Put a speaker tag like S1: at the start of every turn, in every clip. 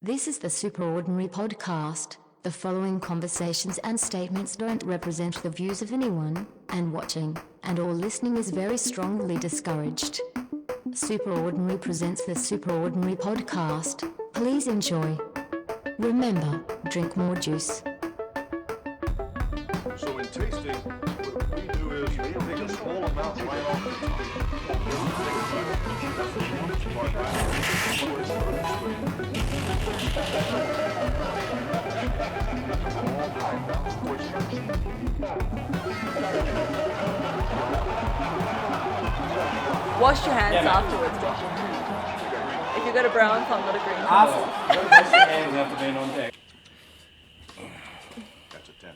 S1: This is the Superordinary Podcast. The following conversations and statements don't represent the views of anyone, and watching, and all listening is very strongly discouraged. Superordinary presents the Superordinary Podcast. Please enjoy. Remember, drink more juice.
S2: So in tasting, what we do is we take a small amount right off the top.
S3: Wash your hands afterwards, Josh. If you've got a brown thumb, not a green thumb.
S4: Wash your hands after being on deck.
S2: That's a 10.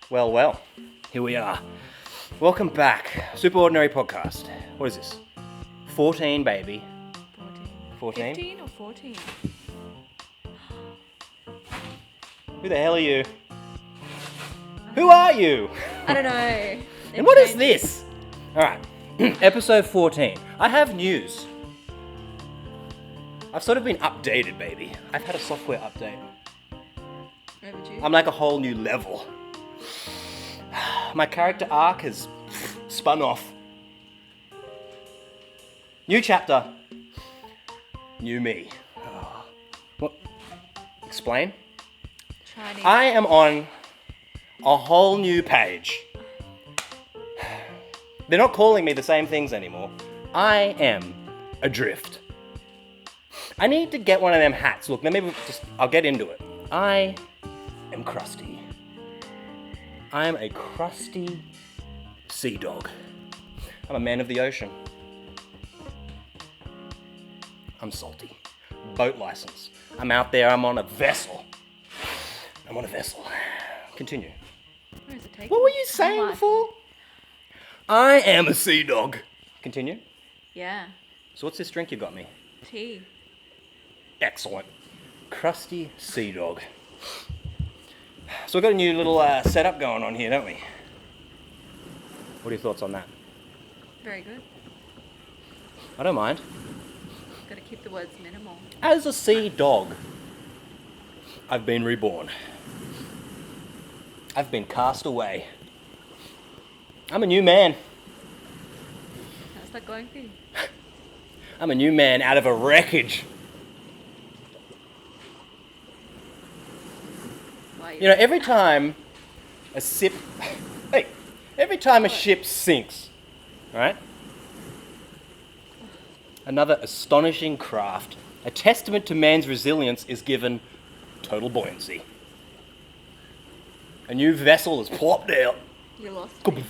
S4: Well, here we are. Welcome back. Superordinary Podcast. What is this? 14, baby. 14?
S3: 15 or 14?
S4: Who the hell are you? Who are you?
S3: I don't know.
S4: And what is this? Alright, episode 14. I have news. I've sort of been updated, baby. I've had a software update.
S3: Overdue.
S4: I'm like a whole new level. My character arc has spun off. New chapter. New me. What? Explain?
S3: Chinese.
S4: I am on a whole new page. They're not calling me the same things anymore. I am adrift. I need to get one of them hats. Look, I'll get into it. I am Crusty. I am a crusty sea dog. I'm a man of the ocean. I'm salty. Boat license. I'm out there, I'm on a vessel. Continue.
S3: Where is it taking?
S4: What were you saying before? I am a sea dog. Continue.
S3: Yeah.
S4: So what's this drink you got me?
S3: Tea.
S4: Excellent. Crusty sea dog. So we've got a new little setup going on here, don't we? What are your thoughts on that?
S3: Very good.
S4: I don't mind.
S3: Got to keep the words minimal.
S4: As a sea dog, I've been reborn. I've been cast away. I'm a new man.
S3: How's that going for you?
S4: I'm a new man out of a wreckage.
S3: Why
S4: You know, every time a ship sinks, right? Another astonishing craft, a testament to man's resilience, is given total buoyancy. A new vessel is plopped out.
S3: You lost me.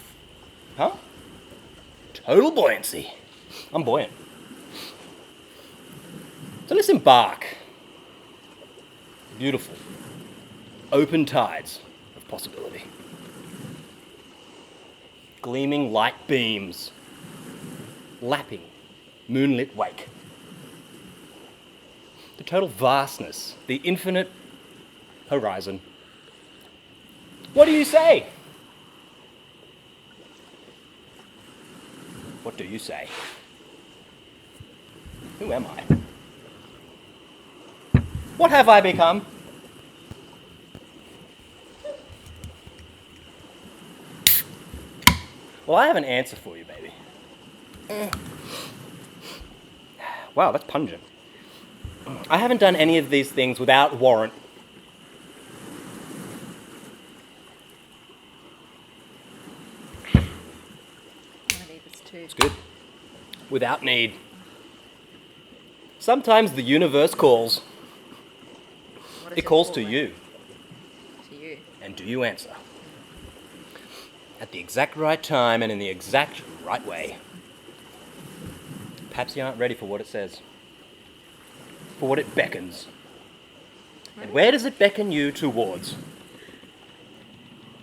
S4: Huh? Total buoyancy. I'm buoyant. So let's embark. Beautiful. Open tides of possibility. Gleaming light beams. Lapping moonlit wake. The total vastness. The infinite horizon. What do you say? What do you say? Who am I? What have I become? Well, I have an answer for you, baby. Wow, that's pungent. I haven't done any of these things without warrant.
S3: I'm gonna need this too.
S4: It's good. Without need. Sometimes the universe calls.
S3: What is
S4: It calls to
S3: calling?
S4: you.
S3: To you.
S4: And do you answer? At the exact right time and in the exact right way. Perhaps you aren't ready for what it says. For what it beckons. And where does it beckon you towards?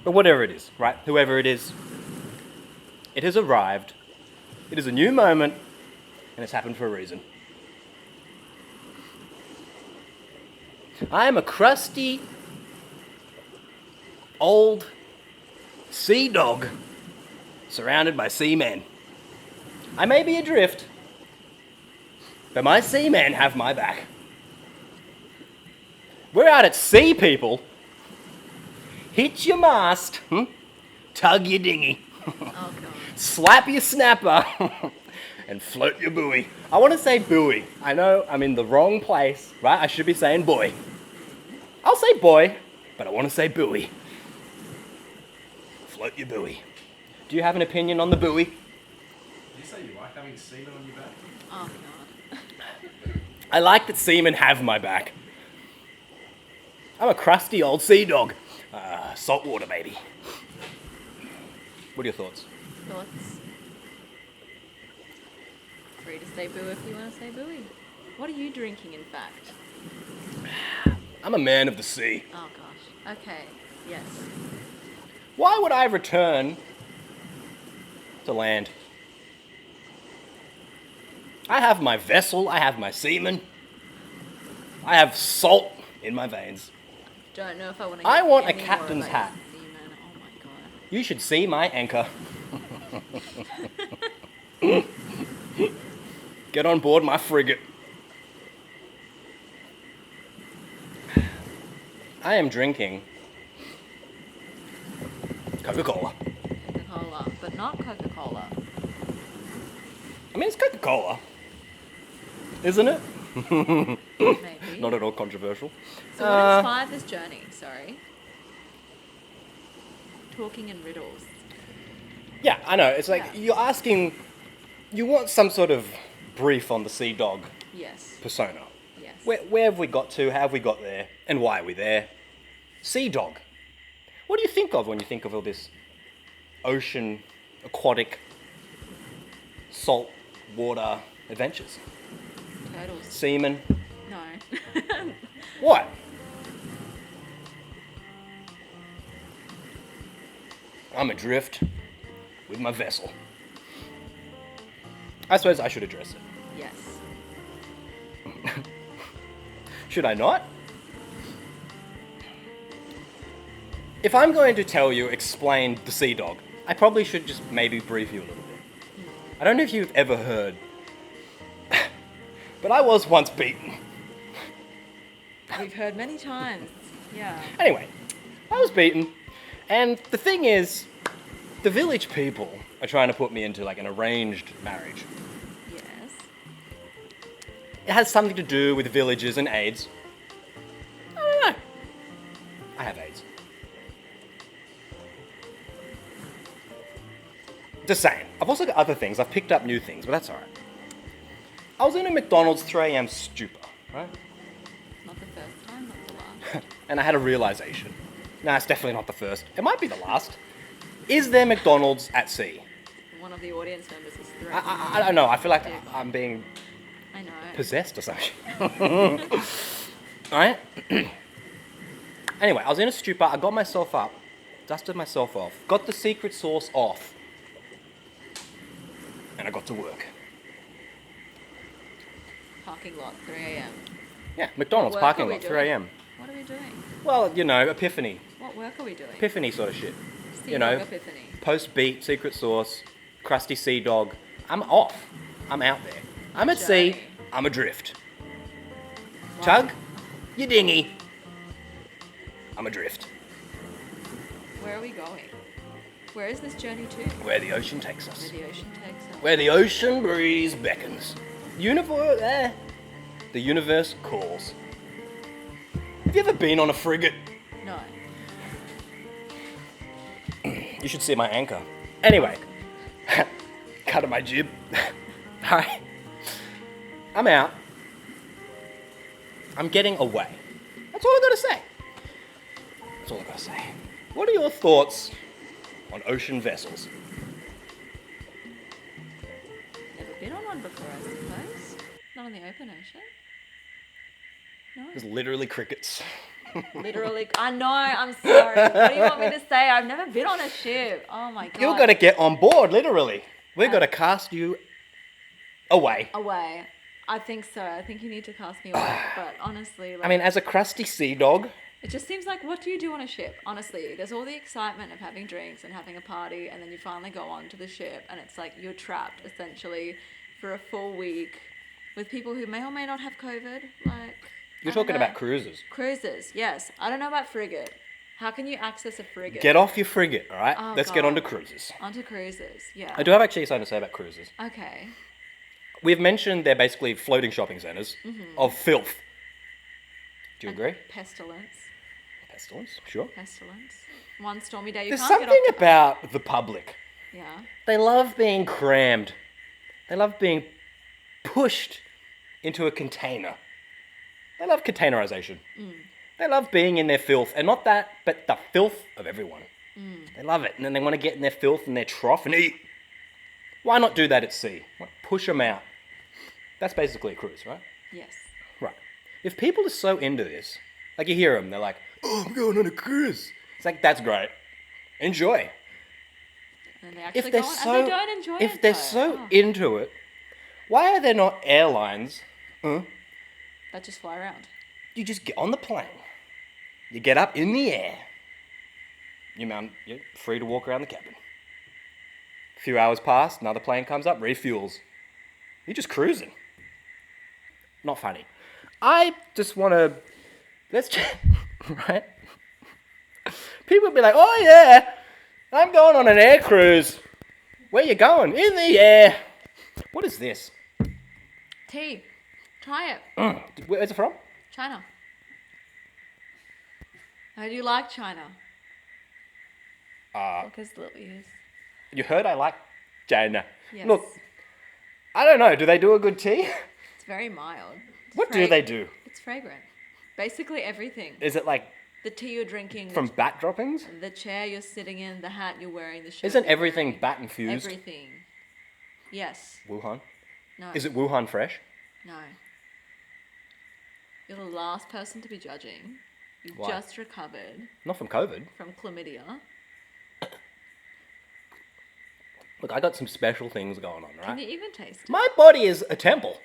S4: Or whatever it is, right? Whoever it is. It has arrived. It is a new moment. And it's happened for a reason. I am a crusty, old sea dog surrounded by seamen. I may be adrift, but my seamen have my back. We're out at sea, people. Hit your mast, tug your dinghy,
S3: Oh god.
S4: slap your snapper, and float your buoy. I want to say buoy. I know I'm in the wrong place, right? I should be saying boy. I'll say boy, but I want to say buoy. Float your buoy. Do you have an opinion on the buoy?
S2: Did you say you like having semen on your back?
S3: Oh god.
S4: I like that seamen have my back. I'm a crusty old sea dog. Saltwater baby. What are your thoughts?
S3: Thoughts? Free to say boo if you want to say booey. What are you drinking, in fact?
S4: I'm a man of the sea.
S3: Oh gosh. Okay. Yes.
S4: Why would I return to land? I have my vessel, I have my seamen, I have salt in my veins.
S3: Don't know if I want to.
S4: I want a
S3: any more
S4: captain's
S3: about
S4: hat.
S3: your semen. Oh my god.
S4: You should see my anchor. Get on board my frigate. I am drinking Coca-Cola.
S3: Coca-Cola, but not Coca-Cola.
S4: I mean, it's Coca-Cola, isn't it?
S3: Maybe.
S4: Not at all controversial.
S3: So what inspired this journey? Sorry. Talking in riddles.
S4: Yeah, I know. It's like
S3: Yeah.
S4: you're asking, you want some sort of brief on the sea dog
S3: Yes.
S4: persona.
S3: Yes.
S4: Where have we got to? How have we got there? And why are we there? Sea dog. What do you think of when you think of all this ocean, aquatic, salt water adventures?
S3: Turtles.
S4: Seamen.
S3: No.
S4: What? I'm adrift with my vessel. I suppose I should address it.
S3: Yes.
S4: Should I not? If I'm going to tell you, explain the sea dog, I probably should just maybe brief you a little bit. I don't know if you've ever heard, but I was once beaten.
S3: We've heard many times. Yeah.
S4: Anyway, I was beaten, and the thing is, the village people are trying to put me into like an arranged marriage.
S3: Yes.
S4: It has something to do with villages and AIDS. I don't know. I have AIDS. Just saying. I've also got other things. I've picked up new things, but that's alright. I was in a McDonald's 3 a.m. stupor, right?
S3: Not the first time, not the last.
S4: And I had a realization. No, it's definitely not the first. It might be the last. Is there McDonald's at sea?
S3: One of the audience members is throwing.
S4: I don't know. I feel like I'm being
S3: I know.
S4: possessed or something. Alright? Anyway, I was in a stupor. I got myself up, dusted myself off, got the secret sauce off, and I got to work.
S3: Parking lot, 3 a.m.
S4: Yeah, McDonald's
S3: What work
S4: parking
S3: are we
S4: lot, 3
S3: doing?
S4: a.m.
S3: What are we doing?
S4: Well, you know, epiphany.
S3: What work are we doing?
S4: Epiphany sort of shit.
S3: Sea
S4: You know,
S3: Dog Epiphany.
S4: post beat, secret sauce, crusty sea dog. I'm off. I'm out there. I'm at sea.
S3: Journey.
S4: I'm adrift.
S3: Wow.
S4: Tug, your dinghy. I'm adrift.
S3: Where are we going? Where is this journey to?
S4: Where the ocean takes
S3: Where
S4: us.
S3: the ocean takes us.
S4: Where the ocean breeze beckons. The universe calls. Have you ever been on a frigate?
S3: No.
S4: You should see my anchor. Anyway, cut of my jib. Alright. I'm out. I'm getting away. That's all I gotta say. That's all I gotta say. What are your thoughts on ocean vessels?
S3: Never been on one before, I suppose. Not on the open ocean. No.
S4: There's literally crickets.
S3: Literally. I know, I'm sorry. What do you want me to say? I've never been on a ship. Oh my god.
S4: You're gonna get on board, literally. We're gonna cast you away.
S3: Away. I think so. I think you need to cast me away. But honestly, like,
S4: I mean, as a crusty sea dog,
S3: it just seems like, what do you do on a ship? Honestly, there's all the excitement of having drinks and having a party, and then you finally go on to the ship, and it's like you're trapped essentially for a full week with people who may or may not have COVID. Like,
S4: You're
S3: I don't
S4: talking
S3: know.
S4: about cruises.
S3: Cruises, yes. I don't know about frigate. How can you access a frigate?
S4: Get off your frigate, all right?
S3: Oh,
S4: Let's get on to
S3: God.
S4: cruises.
S3: Onto cruises, yeah.
S4: I do have actually something to say about cruises.
S3: Okay.
S4: We've mentioned they're basically floating shopping centres of filth. Do you
S3: And
S4: agree?
S3: Pestilence.
S4: Pestilence, sure.
S3: Pestilence. One stormy day you
S4: There's
S3: can't get
S4: something
S3: off
S4: about the public.
S3: Yeah.
S4: They love being crammed. They love being pushed into a container. They love containerization. They love being in their filth. And not that, but the filth of everyone. They love it. And then they want to get in their filth and their trough and eat. Why not do that at sea? Why push them out? That's basically a cruise, right?
S3: Yes.
S4: Right. If people are so into this, like you hear them, they're like, oh, I'm going on a cruise. It's like, that's great. Enjoy.
S3: And they actually
S4: If they're
S3: go on,
S4: so,
S3: and they don't enjoy
S4: if
S3: it.
S4: they're
S3: though.
S4: so
S3: Oh,
S4: into it, why are there not airlines?
S3: that just fly around.
S4: You just get on the plane. You get up in the air. You're free to walk around the cabin. A few hours pass, another plane comes up, refuels. You're just cruising. Not funny. I just want to... Let's check, right? People would be like, oh yeah, I'm going on an air cruise. Where you going? In the air. What is this?
S3: Tea. Try it.
S4: Where's it from?
S3: China. How do you like China? Look his little ears.
S4: You heard I like China.
S3: Yes.
S4: Look, I don't know. Do they do a good tea?
S3: It's very mild. It's
S4: What do they do?
S3: It's fragrant. Basically everything.
S4: Is it like
S3: The tea you're drinking,
S4: from bat droppings?
S3: the chair you're sitting in, the hat you're wearing, the shirt.
S4: Isn't
S3: you're
S4: everything
S3: wearing.
S4: bat infused?
S3: Everything. Yes.
S4: Wuhan?
S3: No.
S4: Is it Wuhan fresh?
S3: No. You're the last person to be judging. You've
S4: Why?
S3: just recovered
S4: Not from COVID.
S3: from chlamydia.
S4: Look, I got some special things going on,
S3: Can
S4: right?
S3: you even taste it?
S4: My body is a temple.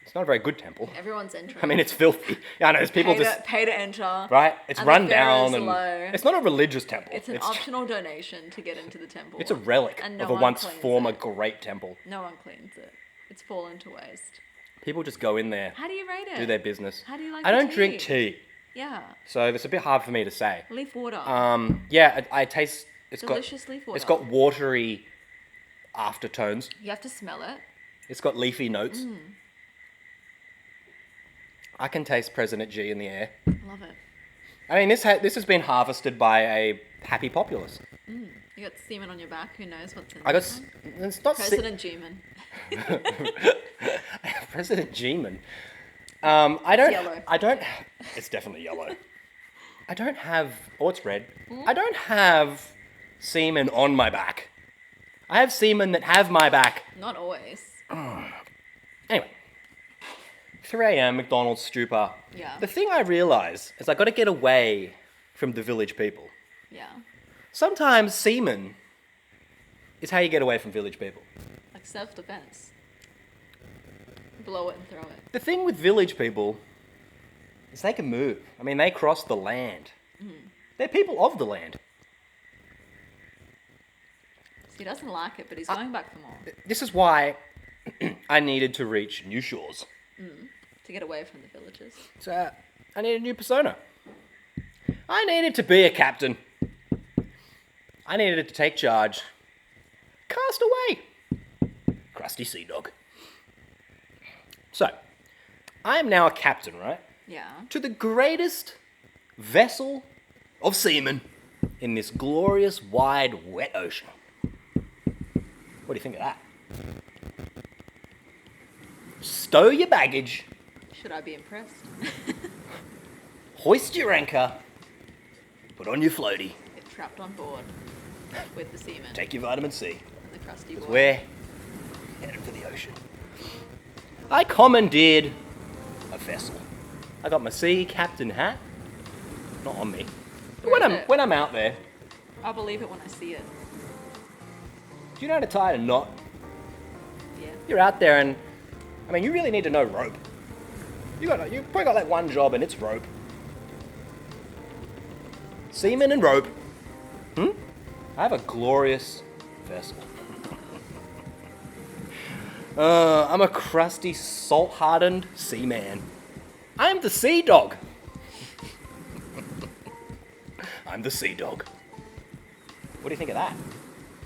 S4: It's not a very good temple.
S3: Everyone's entering.
S4: I mean, it's filthy. Yeah, I know. There's people just
S3: pay to enter.
S4: right. It's
S3: and
S4: run
S3: the fare
S4: down
S3: is
S4: and
S3: low.
S4: it's not a religious temple.
S3: It's an optional donation to get into the temple.
S4: It's a relic
S3: And no
S4: of a
S3: one
S4: once
S3: cleans
S4: former
S3: it.
S4: great temple.
S3: No one cleans it. It's fallen to waste.
S4: People just go in there,
S3: How do you rate it?
S4: do their business.
S3: How do you like
S4: I
S3: the
S4: don't drink
S3: tea?
S4: tea,
S3: Yeah.
S4: so it's a bit hard for me to say.
S3: Leaf water.
S4: Yeah, I taste.
S3: Delicious leaf water.
S4: It's got watery aftertones.
S3: You have to smell it.
S4: It's got leafy notes.
S3: Mm.
S4: I can taste President G in the air.
S3: Love it.
S4: I mean, this has been harvested by a happy populace.
S3: You got semen on your back. Who knows what's in
S4: I
S3: there?
S4: got. It's not
S3: President G-man.
S4: President G-man. I don't.
S3: yellow.
S4: I don't. It's definitely yellow. I don't have. Oh, it's red.
S3: Hmm?
S4: I don't have semen on my back. I have semen that have my back.
S3: Not always.
S4: Anyway, 3 a.m. McDonald's stupor.
S3: Yeah.
S4: The thing I realise is I got to get away from the village people.
S3: Yeah.
S4: Sometimes semen is how you get away from village people.
S3: Like self-defense. Blow it and throw it.
S4: The thing with village people is they can move. I mean, they cross the land. They're people of the land.
S3: So he doesn't like it, but he's going back for more.
S4: This is why I needed to reach new shores.
S3: To get away from the villages.
S4: So I needed a new persona. I needed to be a captain. I needed to take charge. Cast away. Crusty sea dog. So, I am now a captain, right?
S3: Yeah.
S4: To the greatest vessel of seamen in this glorious, wide, wet ocean. What do you think of that? Stow your baggage,
S3: Should I be impressed?
S4: hoist your anchor, put on your floaty,
S3: Get trapped on board with the seamen.
S4: take your vitamin C.
S3: The crusty boy.
S4: We're headed for the ocean. I commandeered a vessel. I got my sea captain hat, not on me. But
S3: Where is it?
S4: when I'm out there,
S3: I'll believe it when I see it.
S4: do you know how to tie a knot?
S3: Yeah.
S4: You're out there and, I mean, you really need to know rope. You probably got like one job and it's rope. Seamen and rope. I have a glorious vessel. I'm a crusty, salt-hardened seaman. I'm the sea dog. I'm the sea dog. What do you think of that?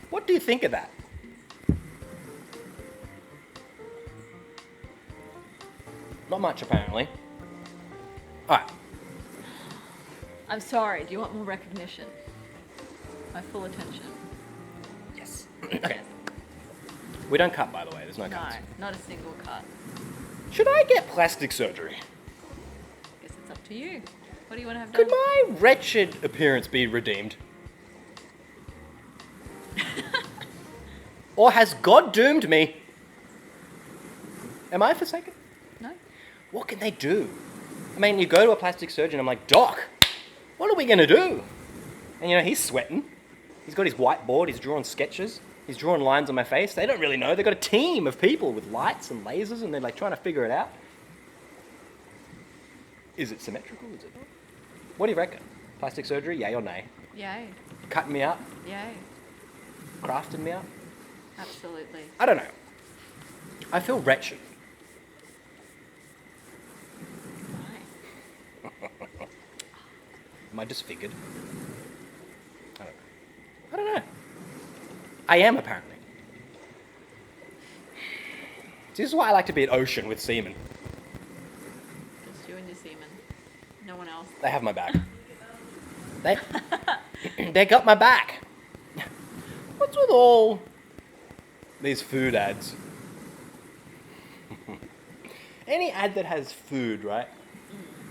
S4: What do you think of that? Not much, apparently. Alright.
S3: I'm sorry. Do you want more recognition? My full attention.
S4: Yes. Okay. We don't cut, by the way. There's no
S3: No,
S4: cuts.
S3: not a single cut.
S4: Should I get plastic surgery?
S3: Guess it's up to you. What do you want to have done?
S4: Could my wretched appearance be redeemed? Or has God doomed me? Am I forsaken?
S3: No.
S4: What can they do? I mean, you go to a plastic surgeon, I'm like, Doc, what are we going to do? And, you know, he's sweating. He's got his whiteboard, he's drawing sketches, he's drawing lines on my face. They don't really know. They've got a team of people with lights and lasers, and they're, like, trying to figure it out. Is it symmetrical? Is it not? What do you reckon? Plastic surgery, yay or nay?
S3: Yay.
S4: Cutting me up?
S3: Yay.
S4: Crafting me up?
S3: Absolutely.
S4: I don't know. I feel wretched.
S3: Why?
S4: Am I disfigured? I don't know. I am, apparently. This is why I like to be at ocean with seamen.
S3: Just you and your semen. No one else.
S4: They have my back. They got my back. What's with all these food ads? Any ad that has food, right?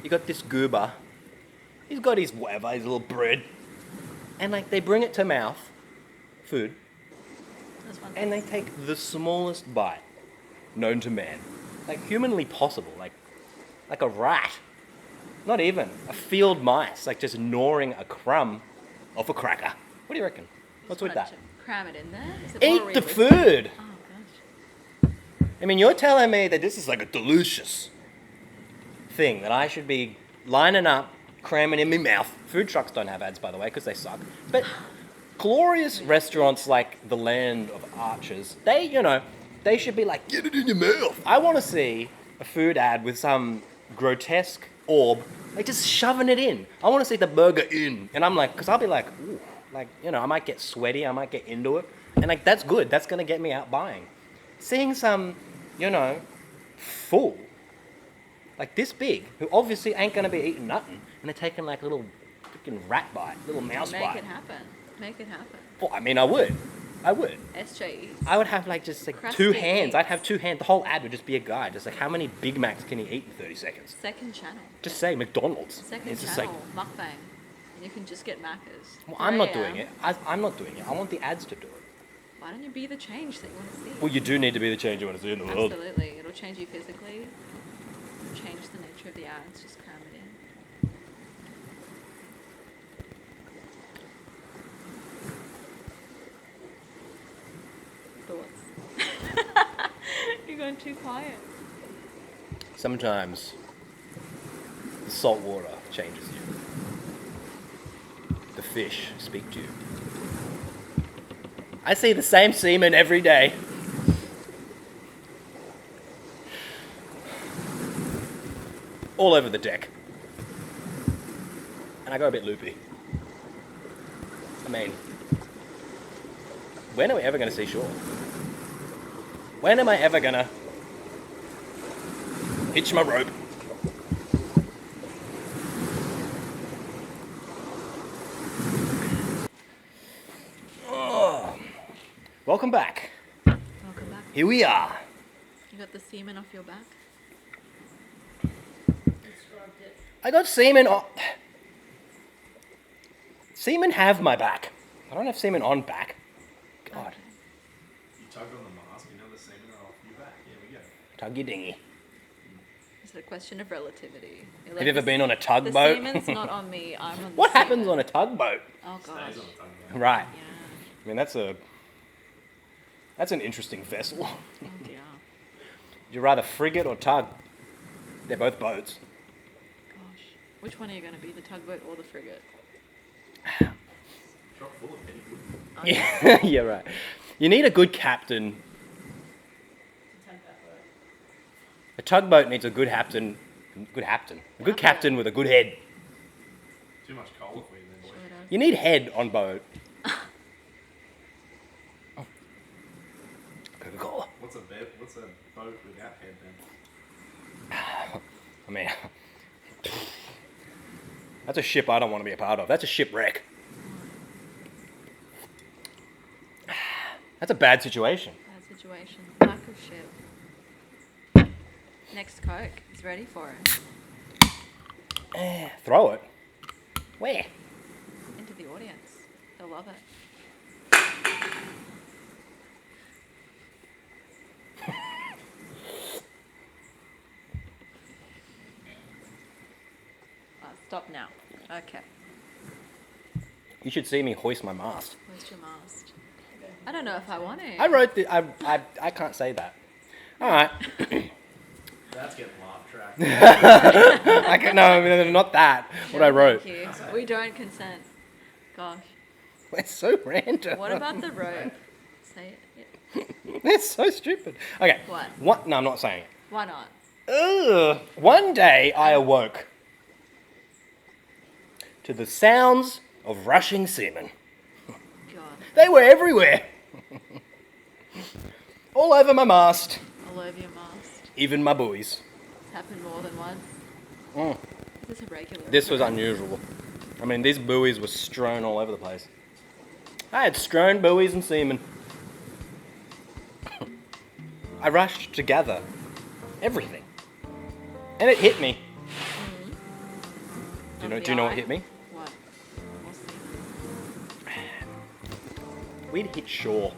S4: You got this goober. He's got his whatever, his little bread. And like they bring it to mouth, food,
S3: This one.
S4: and they take the smallest bite known to man. Like humanly possible, like a rat. Not even. A field mice, like just gnawing a crumb off a cracker. What do you reckon? What's with that?
S3: Cram it in there. Is it more
S4: Eat the
S3: realistic?
S4: food!
S3: Oh gosh.
S4: I mean, you're telling me that this is like a delicious thing that I should be lining up, cramming in my mouth. Food trucks don't have ads, by the way, because they suck. But glorious restaurants like the Land of Archers, they should be like, get it in your mouth. I want to see a food ad with some grotesque orb, like just shoving it in. I want to see the burger in. And I'm like, because I'll be like, ooh, like, I might get sweaty, I might get into it. And like, that's good. That's going to get me out buying. Seeing some, fool, like this big, who obviously ain't going to be eating nothing, and they're taking like little freaking rat bite, little mouse
S3: Make
S4: bite.
S3: it happen. Make it happen.
S4: Well, I mean, I would.
S3: SJE.
S4: I would have like just like
S3: Crusty
S4: two hands.
S3: eats.
S4: I'd have two hands. The whole ad would just be a guide. Just like how many Big Macs can he eat in 30 seconds?
S3: Second channel.
S4: Just say McDonald's.
S3: Second
S4: It's just
S3: channel.
S4: like,
S3: Mukbang. And you can just get Maccas.
S4: well, I'm not
S3: 3
S4: doing it. I'm not doing it. I want the ads to do it.
S3: Why don't you be the change that you want to see?
S4: Well, you do need to be the change you want to see in the world.
S3: Absolutely. It'll change you physically. Change the nature of the ads. Just cram it in. Thoughts? You're going too quiet.
S4: Sometimes the salt water changes you. The fish speak to you. I see the same seaman every day. All over the deck. And I go a bit loopy. I mean, when are we ever going to see shore? When am I ever going to hitch my rope? Oh. Welcome back.
S3: Welcome back.
S4: Here we are.
S3: You got the semen off your back?
S4: I got semen on. Semen have my back. I don't have semen on back. God.
S2: You tug on the mask, you know the semen are off your back. Here we go.
S4: Tug your dinghy.
S3: It's a question of relativity. You're
S4: Have you ever been on a
S3: The
S4: tugboat?
S3: semen's not on me. I'm on the
S4: What happens
S3: semen.
S4: on a tugboat?
S3: Oh gosh.
S2: Stays on the tongue.
S4: Right.
S3: Yeah.
S4: I mean, that's an interesting vessel.
S3: Oh dear.
S4: Would you rather frigate or tug? They're both boats.
S3: Gosh. Which one are you going to be, the tugboat or the frigate?
S2: Chock full of petticoat.
S3: Oh,
S4: Yeah, yeah, right. You need a good captain tugboat needs a good captain. A good captain with a good head.
S2: Too much cola for you then, boy.
S3: Sure does.
S4: You need head on boat. Coca-Cola.
S2: What's a boat without head then?
S4: I mean, that's a ship I don't want to be a part of. That's a shipwreck. That's a bad situation.
S3: Bad situation. Lack of ship. Next Coke is ready for it.
S4: Throw it. Where?
S3: Into the audience. They'll love it. Stop now. Okay.
S4: You should see me hoist my mast.
S3: Where's your mast? I don't know if I want to.
S4: I wrote the. I can't say that. All right.
S2: That's getting laugh track.
S4: No, not that. What I wrote.
S3: Thank you. We don't consent. Gosh.
S4: It's so random.
S3: What about the rope? Say it. Yeah.
S4: It's so stupid. Okay.
S3: What?
S4: No, I'm not saying it.
S3: Why not?
S4: Ugh. One day I awoke to the sounds of rushing seamen.
S3: God.
S4: They were everywhere. All over my mast,
S3: All over your mast.
S4: even my buoys.
S3: It's happened more than once.
S4: Mm.
S3: This is a regular.
S4: This was unusual. I mean, these buoys were strewn all over the place. I had strewn buoys and seamen. I rushed to gather everything. And it hit me. Do you know what hit me?
S3: What? What's the...
S4: We'd hit shore.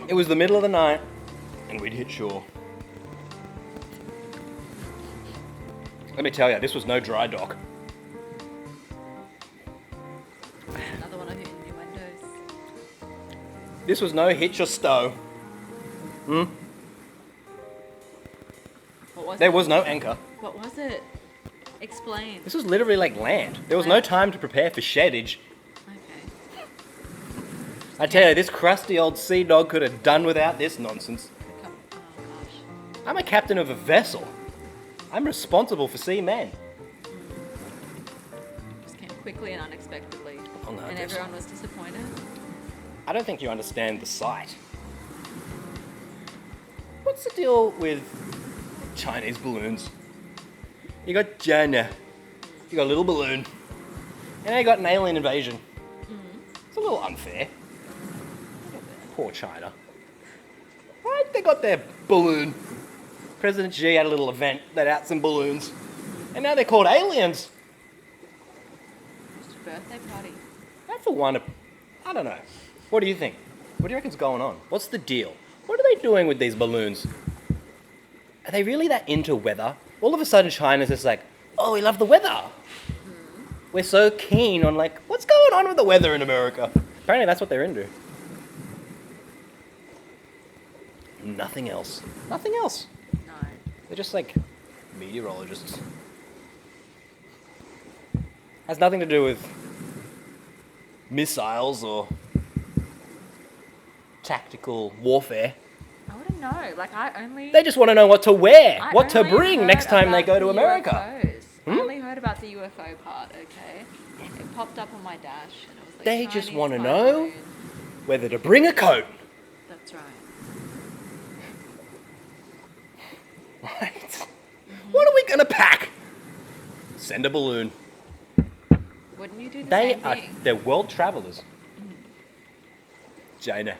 S4: It was the middle of the night, and we'd hit shore. Let me tell you, this was no dry dock.
S3: Another one of your innuendos.
S4: This was no hitch or stow.
S3: What was
S4: There
S3: it?
S4: was no anchor.
S3: What was it? Explain.
S4: This was literally like land. There was no time to prepare for sheddage.
S3: Okay.
S4: I tell you, this crusty old sea dog could have done without this nonsense.
S3: Oh gosh.
S4: I'm a captain of a vessel. I'm responsible for seamen.
S3: Just came quickly and unexpectedly.
S4: Oh, no,
S3: And
S4: this-
S3: everyone was disappointed.
S4: I don't think you understand the sight. What's the deal with Chinese balloons? You got China, you got a little balloon, and now you got an alien invasion. It's a little unfair. Poor China. Right? They got their balloon. President Xi had a little event, let out some balloons, and now they're called aliens.
S3: Just a birthday party.
S4: I for one, I don't know. What do you think? What do you reckon's going on? What's the deal? What are they doing with these balloons? Are they really that into weather? All of a sudden China's just like, oh, we love the weather. We're so keen on like, what's going on with the weather in America? Apparently that's what they're into. Nothing else. Nothing else.
S3: No.
S4: They're just like meteorologists. Has nothing to do with missiles or tactical warfare.
S3: I wouldn't know. Like I only.
S4: They just want to know what to wear,
S3: I
S4: what to
S3: only
S4: bring
S3: heard
S4: next time they
S3: about
S4: go to
S3: the
S4: America.
S3: UFOs. I
S4: Hmm?
S3: only heard about the UFO part. Okay. It popped up on my dash, and it was like.
S4: They just
S3: Chinese
S4: wanna
S3: flying
S4: know.
S3: balloons.
S4: Whether to bring a coat.
S3: That's right.
S4: Right. What are we going to pack? Send a balloon.
S3: Wouldn't you do the
S4: They
S3: same
S4: are,
S3: thing?
S4: they're world travelers. China.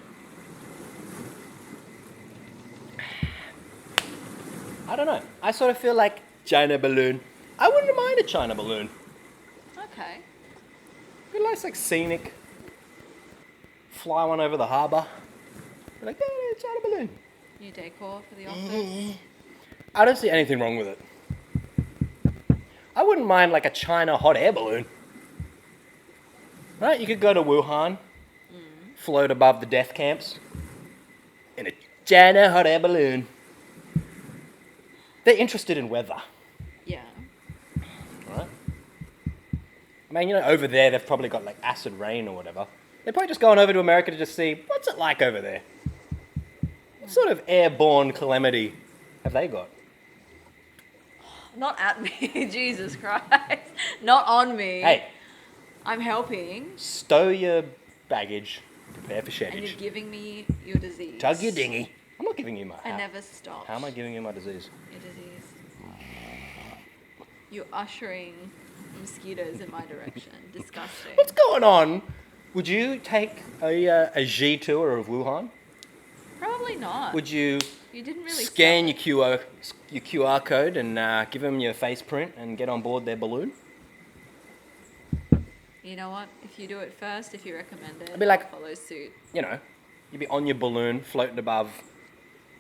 S4: I don't know. I sort of feel like China balloon. I wouldn't mind a China balloon.
S3: Okay.
S4: Be nice, like scenic. Fly one over the harbour. Be like, hey, China balloon.
S3: New decor for the office.
S4: I don't see anything wrong with it. I wouldn't mind like a China hot air balloon. Right? You could go to Wuhan, float above the death camps in a China hot air balloon. They're interested in weather,
S3: Yeah.
S4: right? I mean, you know, over there they've probably got like acid rain or whatever. They're probably just going over to America to just see what's it like over there. What sort of airborne calamity have they got?
S3: Not at me, Jesus Christ. Not on me.
S4: Hey,
S3: I'm helping.
S4: stow your baggage, prepare for
S3: And you're
S4: sheddage.
S3: giving me your disease.
S4: Tug your dinghy. I'm not giving you my...
S3: I never stop.
S4: How am I giving you my disease?
S3: Your disease. You're ushering mosquitoes in my direction. Disgusting.
S4: What's going on? Would you take a G tour of Wuhan?
S3: Probably not.
S4: Would you
S3: You didn't really
S4: scan
S3: sell
S4: your QR code and give them your face print and get on board their balloon?
S3: it. You know what? If you do it first, if you recommend it,
S4: I'd be like-
S3: I'll follow suit.
S4: You know, you'd be on your balloon, floating above.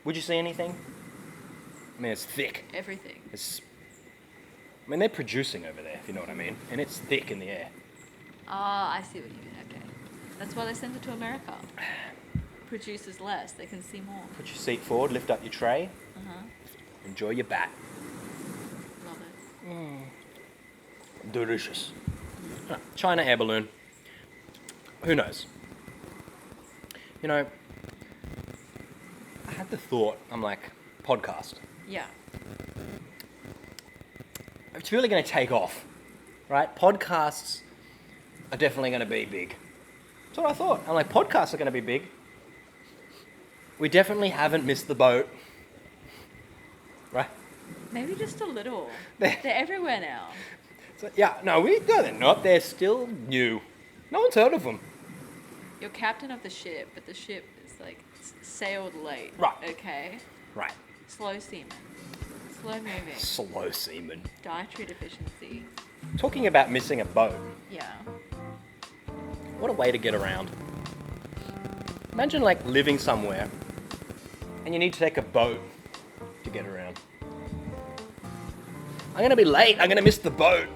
S4: Would you see anything? I mean, it's thick.
S3: Everything.
S4: I mean, they're producing over there, if you know what I mean. And it's thick in the air.
S3: Ah, I see what you mean. Okay. That's why they sent it to America. Produces less. They can see more.
S4: Put your seat forward, lift up your tray,
S3: Uh-huh.
S4: enjoy your bat.
S3: Love it.
S4: Delicious. China air balloon. Who knows? You know, I had the thought, I'm like, podcast.
S3: Yeah.
S4: It's really going to take off, right? Podcasts are definitely going to be big. That's what I thought. I'm like, podcasts are going to be big. We definitely haven't missed the boat, right?
S3: Maybe just a little.
S4: They're-
S3: They're everywhere now.
S4: So, yeah, no, they're not. They're still new. No one's heard of them.
S3: You're captain of the ship, but the ship is like sailed late.
S4: Right.
S3: Okay.
S4: Right.
S3: Slow seaman. Slow moving.
S4: Slow seaman.
S3: Dietary deficiency.
S4: Talking about missing a boat.
S3: Yeah.
S4: What a way to get around. Imagine like living somewhere and you need to take a boat to get around. I'm going to be late. I'm going to miss the boat.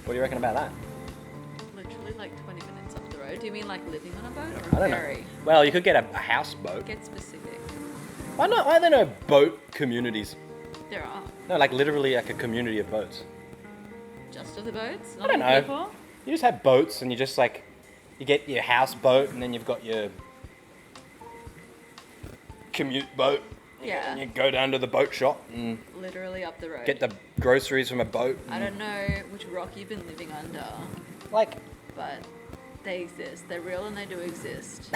S4: What do you reckon about that?
S3: Literally like 20 minutes up the road. Do you mean like living on a boat or
S4: I
S3: a
S4: don't know.
S3: ferry?
S4: Well, you could get a houseboat.
S3: Get specific.
S4: Why are there no boat communities?
S3: There are.
S4: No, like literally like a community of boats.
S3: Just of the boats?
S4: I
S3: Not
S4: don't
S3: of
S4: know.
S3: people?
S4: You just have boats and you just like, you get your houseboat and then you've got your commute boat.
S3: Yeah.
S4: And you go down to the boat shop and
S3: Literally up the road.
S4: get the groceries from a boat.
S3: I don't know which rock you've been living under,
S4: Like,
S3: but they exist. They're real and they do exist.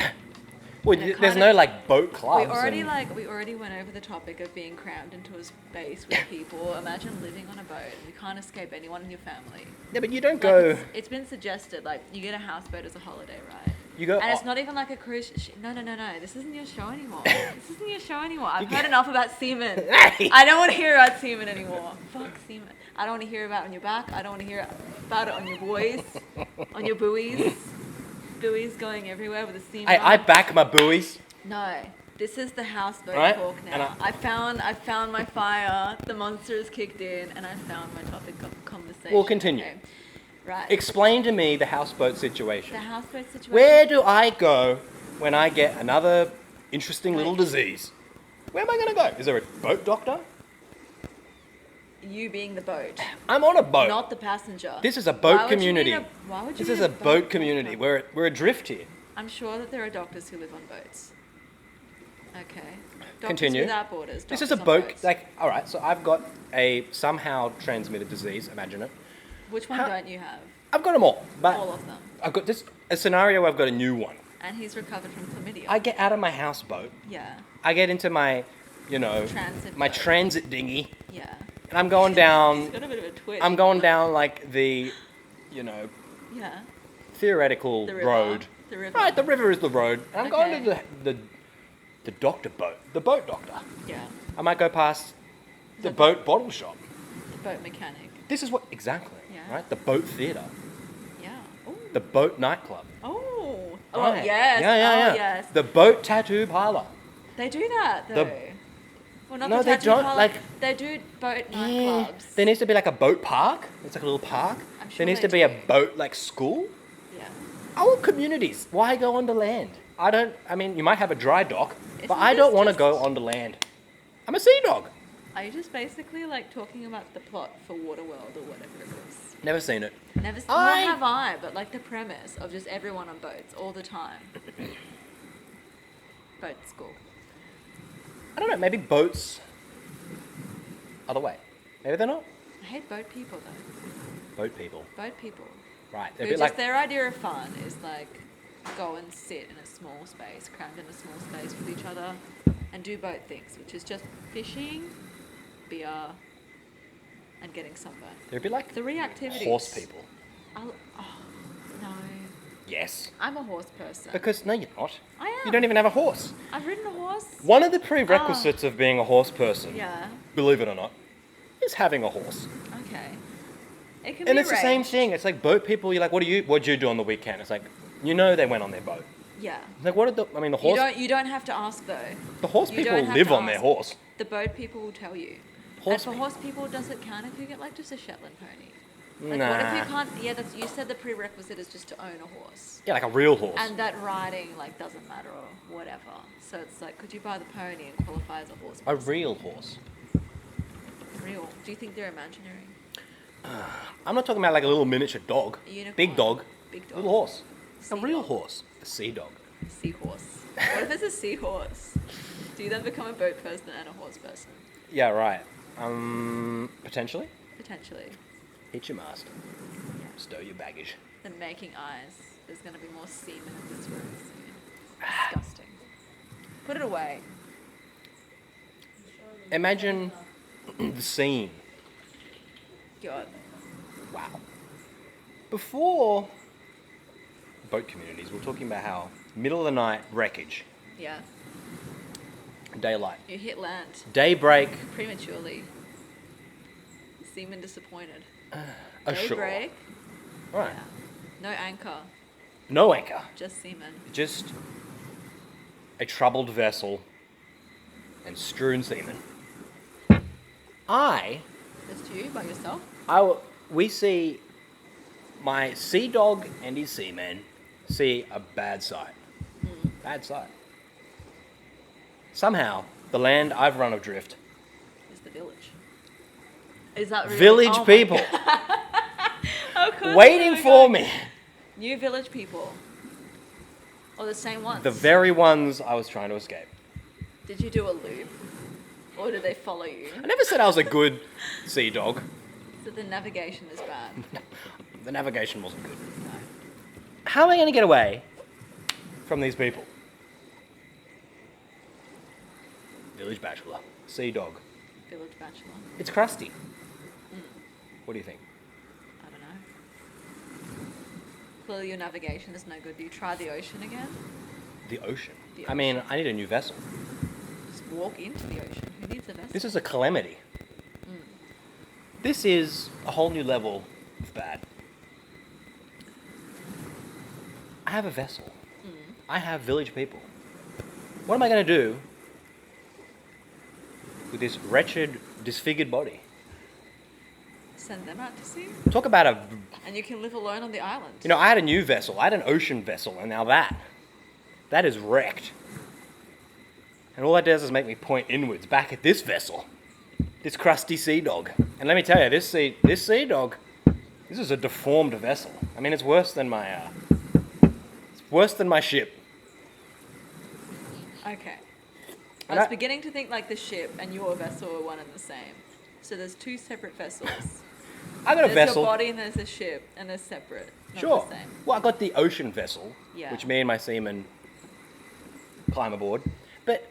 S4: well,
S3: And it
S4: there's
S3: kinda-
S4: no like boat clubs.
S3: We already
S4: and-
S3: we already went over the topic of being crammed into a space with people. Imagine living on a boat and you can't escape anyone in your family.
S4: Yeah, but you don't
S3: Like,
S4: go.
S3: it's been suggested like you get a houseboat as a holiday, right?
S4: You go.
S3: And it's
S4: oh,
S3: not even like a cruise. No. This isn't your show anymore. This isn't your show anymore. I've heard enough about semen.
S4: Hey!
S3: I don't want to hear about semen anymore. Fuck semen. I don't want to hear about it on your back. I don't want to hear about it on your boys, on your buoys. Buoys going everywhere with a steamer.
S4: I back my buoys.
S3: No, this is the houseboat
S4: Right?
S3: talk
S4: And
S3: now. I found my fire. The monster has kicked in, and I found my topic of conversation.
S4: We'll continue.
S3: Okay. Right.
S4: Explain to me the houseboat situation.
S3: The houseboat situation.
S4: Where do I go when I get another interesting little disease? Where am I going to go? Is there a boat doctor?
S3: You being the boat,
S4: I'm on a boat.
S3: not the passenger.
S4: This is a
S3: Why
S4: boat
S3: would you
S4: community.
S3: need why would you
S4: This is
S3: need
S4: a boat community.
S3: doctor?
S4: We're adrift here.
S3: I'm sure that there are doctors who live on boats. Okay. Doctors
S4: Continue.
S3: Without borders.
S4: This is
S3: doctors
S4: a
S3: on
S4: boat.
S3: boats.
S4: Like, all right. So I've got a somehow transmitted disease. Imagine it.
S3: Which one
S4: how-
S3: don't you have?
S4: I've got them all, but
S3: All of them.
S4: I've got this a scenario where I've got a new one.
S3: And he's recovered from chlamydia.
S4: I get out of my houseboat.
S3: Yeah.
S4: I get into my,
S3: Transit
S4: my
S3: boat.
S4: transit dinghy,
S3: Yeah.
S4: and I'm going
S3: It's
S4: down.
S3: got a bit of a twist.
S4: I'm going down like the,
S3: Yeah.
S4: theoretical
S3: The river.
S4: road.
S3: The river.
S4: Right, the river is the road. And I'm going to
S3: Okay.
S4: the doctor boat, the boat doctor.
S3: Yeah.
S4: I might go past the
S3: The
S4: boat bottle shop.
S3: The boat mechanic.
S4: This is what exactly,
S3: Yeah.
S4: right? The boat theatre,
S3: Yeah. Ooh.
S4: the boat nightclub.
S3: Oh. Oh,
S4: Right.
S3: yes.
S4: Yeah.
S3: Oh, yes.
S4: The boat tattoo parlor.
S3: They do that, though.
S4: The-
S3: Well, not
S4: No,
S3: the
S4: they
S3: tattoo
S4: don't,
S3: parlor.
S4: like-
S3: They do boat
S4: Yeah.
S3: nightclubs.
S4: There needs to be like a boat park. It's like a little park.
S3: I'm sure
S4: there needs
S3: they
S4: to be a
S3: do.
S4: boat like school.
S3: Yeah.
S4: I want communities. Why go onto land? I mean, you might have a dry dock, but
S3: Isn't
S4: I don't
S3: this
S4: want to
S3: just-
S4: go onto land. I'm a sea dog.
S3: Are you just basically like talking about the plot for Waterworld or whatever it is?
S4: Never seen it.
S3: Never seen.
S4: I-
S3: Nor have I, but like the premise of just everyone on boats all the time. Boat school.
S4: I don't know, maybe boats are the way. Maybe they're not.
S3: I hate boat people though.
S4: Boat people.
S3: Boat people.
S4: Right. They're a
S3: Who
S4: bit
S3: just
S4: like,
S3: their idea of fun is like go and sit in a small space, crammed in a small space with each other, and do boat things, which is just fishing, beer, and getting sunburned.
S4: they're a bit like
S3: 3 activities.
S4: horse people.
S3: Oh no,
S4: Yes.
S3: I'm a horse person.
S4: Because, no, you're not.
S3: I am.
S4: You don't even have a horse.
S3: I've ridden a horse.
S4: One of the prerequisites of being a horse person,
S3: Yeah.
S4: believe it or not, is having a horse.
S3: Okay. It can
S4: And
S3: be
S4: it's the same
S3: arranged.
S4: thing. It's like boat people, you're like, what'd you do on the weekend? It's like, you know they went on their boat.
S3: Yeah.
S4: It's like, what did the horse...
S3: You don't have to ask though.
S4: The horse
S3: you
S4: people
S3: don't have
S4: live
S3: to
S4: on their
S3: ask.
S4: horse.
S3: The boat people will tell you.
S4: Horse
S3: and for
S4: pe-
S3: horse people, does it count if you get like just a Shetland pony? Like
S4: Nah.
S3: what if you can't? Yeah, you said the prerequisite is just to own a horse,
S4: Yeah, like a real horse.
S3: and that riding like doesn't matter or whatever. So it's like, could you buy the pony and qualify as a horse?
S4: A
S3: person?
S4: real horse.
S3: Real? Do you think they're imaginary?
S4: I'm not talking about like a little miniature dog.
S3: A unicorn.
S4: Big dog.
S3: Big dog.
S4: Little horse. A
S3: Sea
S4: real
S3: dog.
S4: horse. A sea dog.
S3: Seahorse. What if it's a seahorse? Do you then become a boat person and a horse person?
S4: Yeah, right. Potentially.
S3: Potentially.
S4: Hit your mast. Stow your baggage.
S3: Then making eyes. There's going to be more semen in this room soon. Disgusting. Put it away.
S4: Imagine the scene.
S3: God.
S4: Wow. Before boat communities, we were talking about how middle of the night wreckage,
S3: Yeah.
S4: daylight,
S3: You hit land
S4: daybreak,
S3: prematurely. Semen disappointed.
S4: ashore.
S3: Daybreak.
S4: Right.
S3: Yeah. No anchor.
S4: No anchor.
S3: Just semen.
S4: Just a troubled vessel and strewn seamen.
S3: Just you by yourself.
S4: We see my sea dog and his seamen see a bad sight. Bad sight. Somehow, the land I've run adrift,
S3: Is the village. Is that really?
S4: village
S3: Oh my
S4: people
S3: Of course
S4: waiting
S3: they're
S4: for
S3: going-
S4: me.
S3: New village people. Or the same ones.
S4: The very ones I was trying to escape.
S3: Did you do a loop? Or did they follow you?
S4: I never said I was a good sea dog.
S3: So the navigation is bad.
S4: The navigation wasn't good.
S3: No.
S4: How am I going to get away from these people? Village bachelor, sea dog.
S3: Village bachelor.
S4: It's Crusty. What do you think?
S3: I don't know. Clearly your navigation is no good. Do you try the ocean again?
S4: The ocean.
S3: The
S4: I mean, I need a new vessel.
S3: Just walk into the ocean. Who needs a vessel?
S4: This is a calamity. This is a whole new level of bad. I have a vessel. I have village people. What am I going to do with this wretched, disfigured body?
S3: Send them out to sea.
S4: Talk about a...
S3: And you can live alone on the island.
S4: You know, I had a new vessel. I had an ocean vessel, and now that is wrecked. And all that does is make me point inwards, back at this vessel. This crusty sea dog. And let me tell you, this sea dog, this is a deformed vessel. I mean, it's worse than my ship.
S3: Okay. I
S4: And
S3: was
S4: I-
S3: beginning to think like the ship and your vessel are one and the same. So there's 2 separate vessels.
S4: I got a
S3: There's
S4: vessel.
S3: your body and there's a ship, and they're separate. Not
S4: Sure.
S3: the same.
S4: Well, I got the ocean vessel,
S3: Yeah.
S4: which me and my seamen climb aboard. But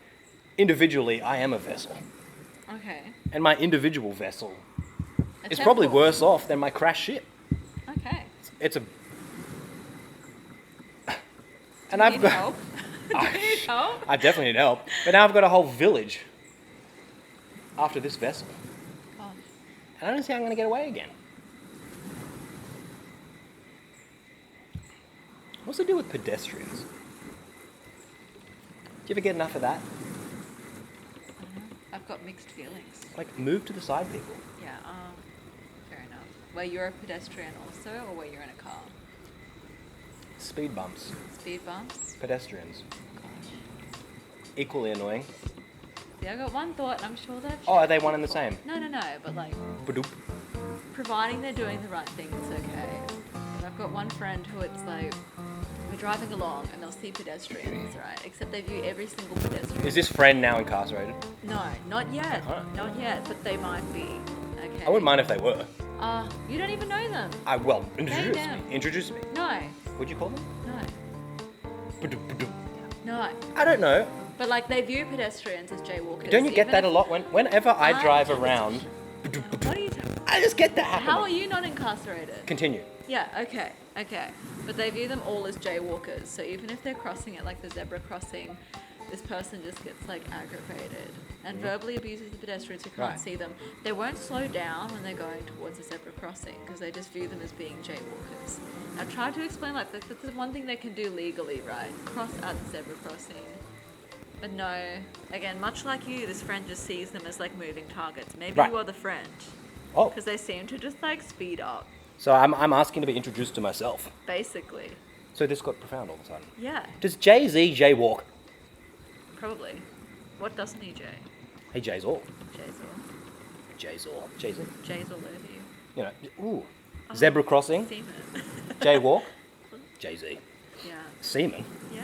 S4: individually, I am a vessel.
S3: Okay.
S4: And my individual vessel
S3: A
S4: is probably
S3: temple.
S4: worse off than my crashed ship.
S3: Okay.
S4: It's a... And
S3: Do you
S4: I've
S3: need
S4: got...
S3: help? Do you need help?
S4: I definitely need help. But now I've got a whole village after this vessel.
S3: Gosh.
S4: And I don't see how I'm going to get away again. What's the deal with pedestrians? Do you ever get enough of that?
S3: I've got mixed feelings.
S4: Like, move to the side, people.
S3: Yeah, fair enough. Where you're a pedestrian also, or where you're in a car?
S4: Speed bumps.
S3: Speed bumps?
S4: Pedestrians.
S3: Gosh.
S4: Equally annoying.
S3: Yeah, I got one thought, and I'm sure they've...
S4: Oh, are they one and the same?
S3: No, but like,
S4: Badoop.
S3: providing they're doing the right thing, it's okay. And I've got one friend who it's like, who driving along and they'll see pedestrians, right? Except they view every single pedestrian.
S4: Is this friend now incarcerated?
S3: No, not yet.
S4: Oh.
S3: Not yet, but they might be. Okay.
S4: I wouldn't mind if they were.
S3: You don't even know them.
S4: Introduce
S3: them.
S4: me. Introduce me.
S3: No,
S4: What'd you call them?
S3: no.
S4: I don't know.
S3: But like they view pedestrians as jaywalkers.
S4: Don't you get
S3: even
S4: that a
S3: if-
S4: lot? Whenever I drive around,
S3: What are you talking?
S4: I just get that happening.
S3: How are you not incarcerated?
S4: Continue.
S3: Yeah, okay. But they view them all as jaywalkers. So even if they're crossing it like the zebra crossing, this person just gets like aggravated and verbally abuses the pedestrians who can't
S4: Right.
S3: see them. They won't slow down when they're going towards a zebra crossing because they just view them as being jaywalkers. I tried to explain like that's the one thing they can do legally, right? Cross at the zebra crossing. But no, again, much like you, this friend just sees them as like moving targets. Maybe
S4: Right.
S3: you are the friend.
S4: Oh,
S3: Because they seem to just like speed up,
S4: so I'm asking to be introduced to myself.
S3: basically.
S4: So this got profound all of a sudden.
S3: Yeah,
S4: Does Jay-Z jaywalk?
S3: probably. What doesn't he, Jay?
S4: Hey, Jay's all.
S3: Jay's all.
S4: Jay's all. Jay-Z.
S3: Jay's all over you.
S4: You know, ooh. Zebra crossing,
S3: Seaman.
S4: jaywalk, Jay-Z.
S3: Yeah,
S4: Seaman.
S3: yeah.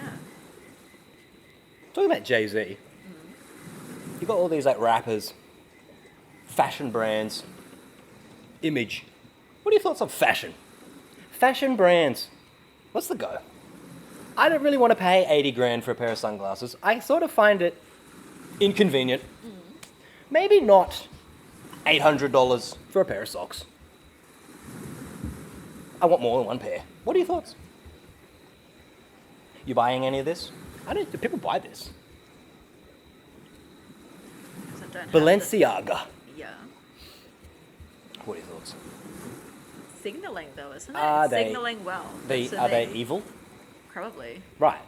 S4: Talking about Jay-Z, you got all these like rappers, fashion brands, image. What are your thoughts on fashion? Fashion brands. What's the go? I don't really want to pay 80 grand for a pair of sunglasses. I sort of find it inconvenient. Maybe not $800 for a pair of socks. I want more than one pair. What are your thoughts? You buying any of this? Do people buy this?
S3: 'Cause I don't have
S4: Balenciaga.
S3: the- Yeah.
S4: What are your thoughts?
S3: Signaling though, isn't it?
S4: Are they-
S3: Signaling well. So
S4: Are they evil?
S3: Probably.
S4: Right,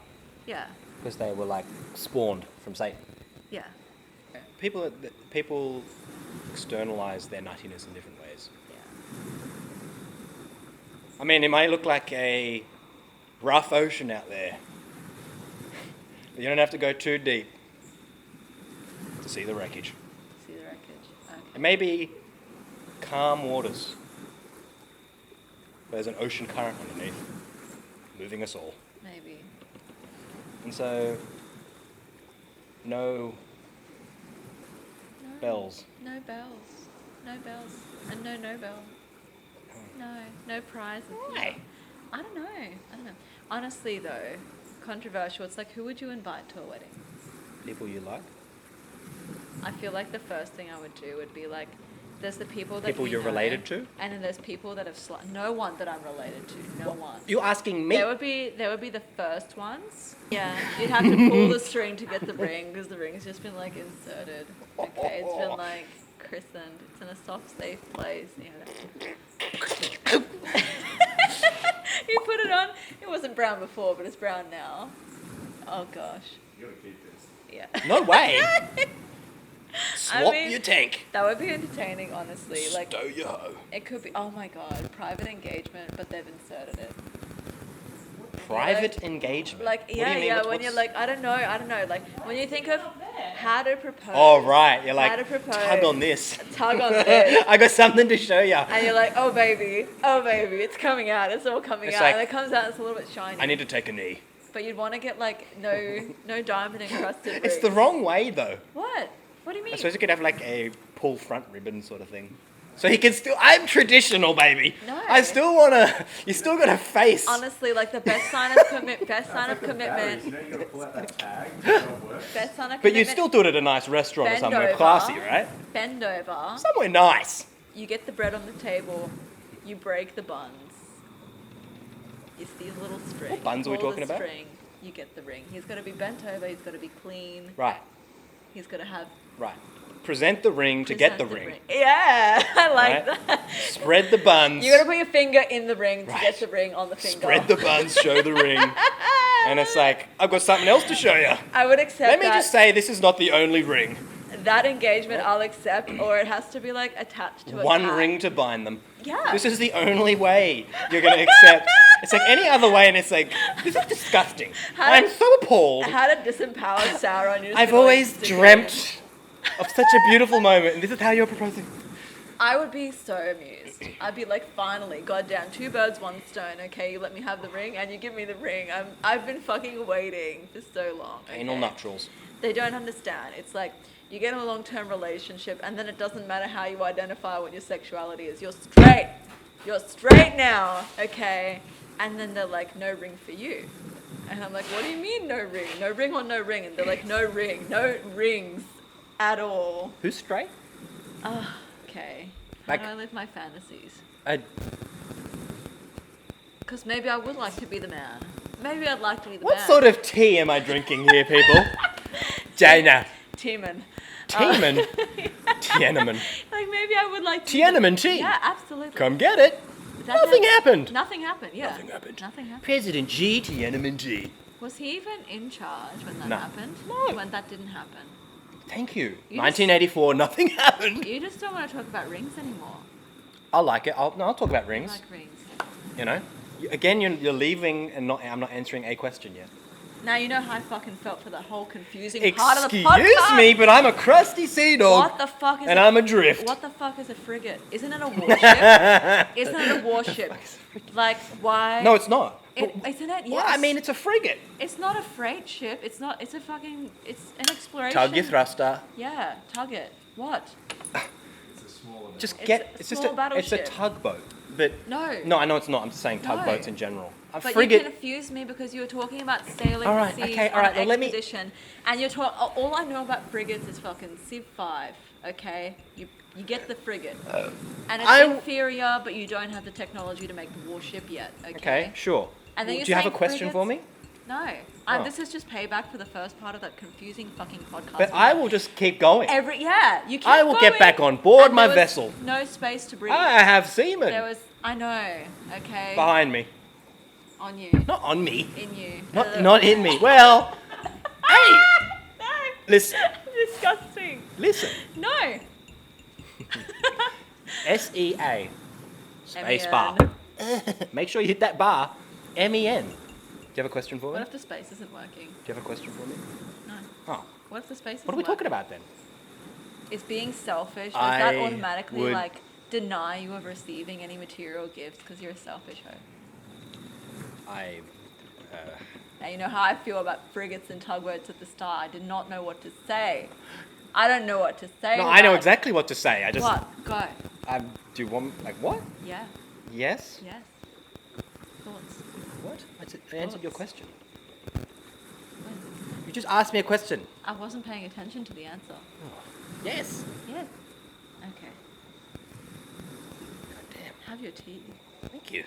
S3: Yeah.
S4: because they were like spawned from Satan.
S3: Yeah.
S5: People externalize their nuttiness in different ways.
S3: Yeah.
S5: I mean, it might look like a rough ocean out there. But you don't have to go too deep to see the wreckage.
S3: See the wreckage. Okay.
S5: It may be calm waters. There's an ocean current underneath, moving us all.
S3: Maybe.
S5: And so, no
S3: No.
S5: bells.
S3: No bells. No bells. And no Nobel. No prizes.
S5: Why?
S3: I don't know. Honestly though, controversial. It's like, who would you invite to a wedding?
S5: People you like?
S3: I feel like the first thing I would do would be like, there's the people that
S5: People
S3: we
S5: you're
S3: know,
S5: related to?
S3: and then there's people that have no one that I'm related to. No one.
S5: You're asking me?
S3: There would be the first ones. Yeah, you'd have to pull the string to get the ring because the ring's just been like inserted. Okay, it's been like christened. It's in a soft, safe place. You put it on. It wasn't brown before, but it's brown now. Oh gosh.
S2: You gotta keep this.
S3: Yeah.
S5: No way! Swap
S3: mean-
S5: your tank.
S3: That would be entertaining, honestly. Like,
S5: Stow your hoe.
S3: it could be. Oh my god, private engagement, but they've inserted it.
S5: Private engagement.
S3: Like,
S5: What do
S3: yeah,
S5: you mean?
S3: yeah.
S5: What's-
S3: When you're like, I don't know. Like, when you think of how to propose.
S5: Oh, right. You're
S3: How to
S5: like,
S3: propose.
S5: tug on this.
S3: Tug on this.
S5: I got something to show you.
S3: And you're like, oh baby, it's coming out. It's all coming
S5: It's
S3: out.
S5: like-
S3: And it comes out. It's a little bit shiny.
S5: I need to take a knee.
S3: But you'd want to get like no diamond encrusted.
S5: It's the
S3: rings.
S5: wrong way, though.
S3: What? What do you mean?
S5: I suppose you could have like a pull front ribbon sort of thing. So he can still. I'm traditional, baby.
S3: No.
S5: I still wanna. You still got a face.
S3: Honestly, like the best sign of commitment.
S2: Batteries, you know, you gotta pull out that tag to make it work.
S3: Best sign of
S5: But you
S3: commitment.
S5: still do it at a nice restaurant or
S3: Bend
S5: somewhere
S3: over.
S5: classy, right?
S3: Bend over.
S5: Somewhere nice.
S3: You get the bread on the table. You break the buns. It's these little strings.
S5: What buns are we
S3: Pull
S5: talking
S3: the
S5: about?
S3: String, you get the ring. He's got to be bent over. He's got to be clean.
S5: Right.
S3: He's got to have.
S5: Right. Present the ring to get the
S3: present
S5: ring.
S3: Yeah, I like
S5: Right.
S3: that.
S5: Spread the buns.
S3: You got to put your finger in the ring to
S5: Right.
S3: get the ring on the finger.
S5: Spread the buns. Show the ring. And it's like, I've got something else to show you.
S3: I would accept
S5: Let me
S3: that.
S5: just say, this is not the only ring.
S3: That engagement I'll accept, or it has to be like attached to a
S5: One
S3: tag.
S5: ring to bind them.
S3: Yeah.
S5: This is the only way you're going to accept. It's like any other way, and it's like, this is disgusting.
S3: How
S5: I'm
S3: did-
S5: so appalled.
S3: How to disempower Sauron. You're just
S5: I've
S3: gonna, like,
S5: always
S3: stick it in.
S5: dreamt of such a beautiful moment, and this is how you're proposing.
S3: I would be so amused. I'd be like, finally, goddamn, 2 birds, 1 stone. Okay, you let me have the ring and you give me the ring. I've been fucking waiting for so long. Okay?
S5: Anal nuptials.
S3: They don't understand. It's like you get in a long-term relationship and then it doesn't matter how you identify what your sexuality is. You're straight. You're straight now. Okay. And then they're like, no ring for you. And I'm like, what do you mean no ring? No ring or no ring? And they're like, no ring. No rings at all.
S5: Who's straight?
S3: Okay. How
S5: Like-
S3: do I live my fantasies?
S5: I,
S3: Because maybe I would like to be the man. Maybe I'd like to be the
S5: what
S3: man.
S5: sort of tea am I drinking here, people? Jaina.
S3: Tiemann.
S5: Tiananmen. Tiananmen.
S3: Like maybe I would like to.
S5: Tiananmen tea.
S3: Yeah, absolutely.
S5: Come get it.
S3: That-
S5: Nothing happened.
S3: Nothing happened. Yeah.
S5: Nothing happened.
S3: Nothing happened.
S5: President Xi, Tiananmen tea.
S3: Was he even in charge when that
S5: No.
S3: happened?
S5: No.
S3: When that didn't happen.
S5: Thank you.
S3: You
S5: 1984, nothing happened.
S3: You just don't want to talk about rings anymore.
S5: I like it. I'll talk about
S3: I
S5: rings.
S3: like rings.
S5: You know, again, you're leaving and I'm not answering a question yet.
S3: Now you know how I fucking felt for the whole confusing part of the
S5: Excuse
S3: podcast.
S5: me, but I'm a crusty sea dog.
S3: What the fuck is
S5: And I'm adrift.
S3: What the fuck is a frigate? Isn't it a warship? Isn't it a warship? Like why?
S5: No, it's not.
S3: Isn't it? Yes.
S5: Well, I mean, it's a frigate.
S3: It's not a freight ship. It's not. It's a fucking. It's an exploration.
S5: Tug your thruster.
S3: Yeah, tug it. What?
S5: Just
S3: It's
S5: get.
S3: a
S5: It's just
S3: small
S5: a.
S3: battleship.
S5: It's a tugboat. But
S3: No.
S5: no, I know it's not. I'm just saying
S3: No.
S5: tugboats in general. A
S3: But
S5: frigate.
S3: you confused me because you were talking about sailing
S5: All right,
S3: the seas
S5: okay, all
S3: on
S5: right,
S3: an
S5: well, let me-
S3: expedition, and you're talking. All I know about frigates is fucking Civ 5. Okay, you get the frigate, and it's
S5: I-
S3: inferior, but you don't have the technology to make the warship yet. Okay.
S5: Okay, sure.
S3: And then
S5: Do
S3: you're
S5: you have a
S3: saying
S5: question for me?
S3: frigates- No.
S5: Oh.
S3: This is just payback for the first part of that confusing fucking podcast.
S5: But I will just keep going.
S3: You keep
S5: I will get
S3: going,
S5: back on board
S3: and
S5: my
S3: there was
S5: vessel.
S3: No space to breathe.
S5: I have seamen
S3: There was. I know. Okay.
S5: behind me.
S3: On you.
S5: Not on me.
S3: In you.
S5: Not in me. Well, hey,
S3: No.
S5: listen,
S3: Disgusting.
S5: listen.
S3: No.
S5: SEA. Space
S3: MEN.
S5: bar. Make sure you hit that bar. MEN. Do you have a question for me?
S3: What
S5: Do
S3: if the space isn't working?
S5: you have a question for me?
S3: No.
S5: Oh,
S3: What if the space isn't
S5: what are we talking
S3: working?
S5: about then?
S3: Is being selfish, does
S5: I
S3: that automatically
S5: would-
S3: like deny you of receiving any material gifts because you're a selfish hoe?
S5: I.
S3: Now you know how I feel about frigates and tugboats at the start. I did not know what to say. I don't know what to say.
S5: No,
S3: to
S5: I know
S3: that.
S5: exactly what to say. I just.
S3: What? Go.
S5: Do you want like what?
S3: Yeah.
S5: Yes.
S3: Yes. Thoughts.
S5: What? I answered your
S3: Thoughts.
S5: question.
S3: When?
S5: You just asked me a question.
S3: I wasn't paying attention to the answer.
S5: Yes.
S3: Yes. Okay.
S5: God damn.
S3: Have your tea.
S5: Thank you.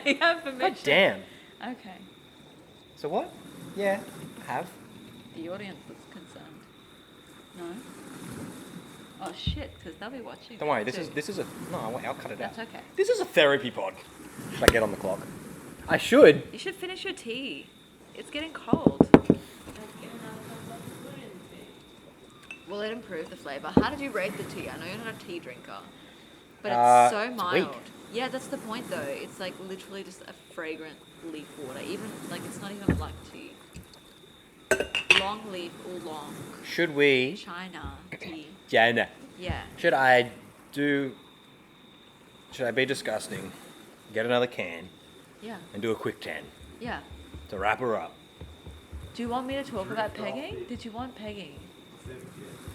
S3: You have permission.
S5: God damn.
S3: Okay.
S5: So what? Yeah, I have.
S3: The audience looks concerned. No? Oh shit, because they'll be watching.
S5: Don't worry.
S3: too.
S5: This is a no. I'll cut it out.
S3: That's okay.
S5: This is a therapy pod. Should I get on the clock? I should.
S3: You should finish your tea. It's getting cold. Will it improve the flavour? How did you rate the tea? I know you're not a tea drinker, but it's so
S5: it's
S3: mild.
S5: weak.
S3: Yeah, that's the point though. It's like literally just a fragrant leaf water. Even like it's not even black tea. Long leaf oolong
S5: Should we,
S3: China tea.
S5: Jana?
S3: Yeah.
S5: Should I do? Should I be disgusting? Get another can
S3: Yeah.
S5: and do a quick tan
S3: Yeah.
S5: to wrap her up.
S3: Do you want me to talk about pegging? Did you want pegging?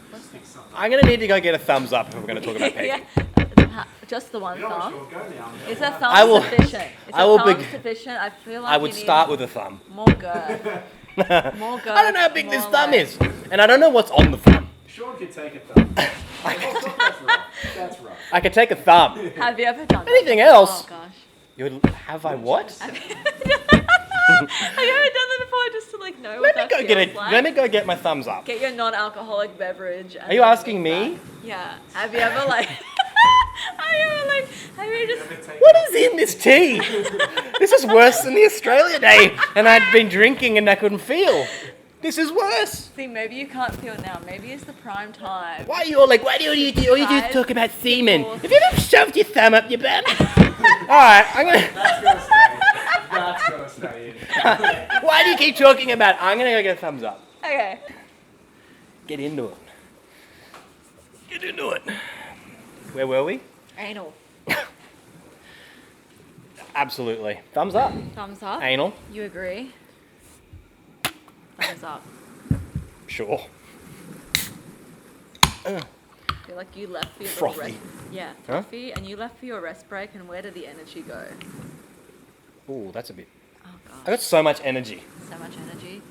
S3: What's that?
S5: I'm gonna need to go get a thumbs up if we're gonna talk about pegging.
S3: Yeah. Just the one thumb. Is a thumb
S5: I will-
S3: sufficient? Is
S5: I
S3: a
S5: will
S3: thumb
S5: be-
S3: sufficient? I feel like
S5: I would
S3: you need
S5: start with a thumb.
S3: more girth. More girth.
S5: I don't know how big this
S3: more
S5: thumb
S3: leg.
S5: is, and I don't know what's on the thumb.
S2: Sean could take a thumb. That's rough. That's rough.
S5: I could take a thumb.
S3: Have you ever done that?
S5: Anything else?
S3: Oh gosh.
S5: Have I what?
S3: Have you ever done that before just to like know what that feels like?
S5: Let me go get my thumbs up.
S3: Get your non-alcoholic beverage. And
S5: Are you
S3: then
S5: asking
S3: mix
S5: me?
S3: that. Yeah. Have you ever like? Have you just?
S5: What is in this tea? This is worse than the Australia Day, and I'd been drinking and I couldn't feel. This is worse.
S3: See, maybe you can't feel now. Maybe it's the prime time.
S5: Why are you all like? Why do you do? All you do is
S3: Guys,
S5: talk about semen.
S3: people-
S5: Have you ever shoved your thumb up your bum? All right, I'm gonna.
S2: That's gonna stay. That's gonna stay in.
S5: Why do you keep talking about? I'm gonna go get a thumbs up.
S3: Okay.
S5: Get into it. Get into it.
S4: Where were we?
S3: Anal.
S4: Absolutely. Thumbs up.
S3: Thumbs up.
S4: Anal.
S3: You agree? Thumbs up.
S4: Sure.
S3: I feel like you left for your
S4: Frothy.
S3: little rest. Yeah,
S4: Huh?
S3: frothy. And you left for your rest break, and where did the energy go?
S4: Ooh, that's a bit.
S3: Oh,
S4: I
S3: God.
S4: got so much energy.
S3: So much energy.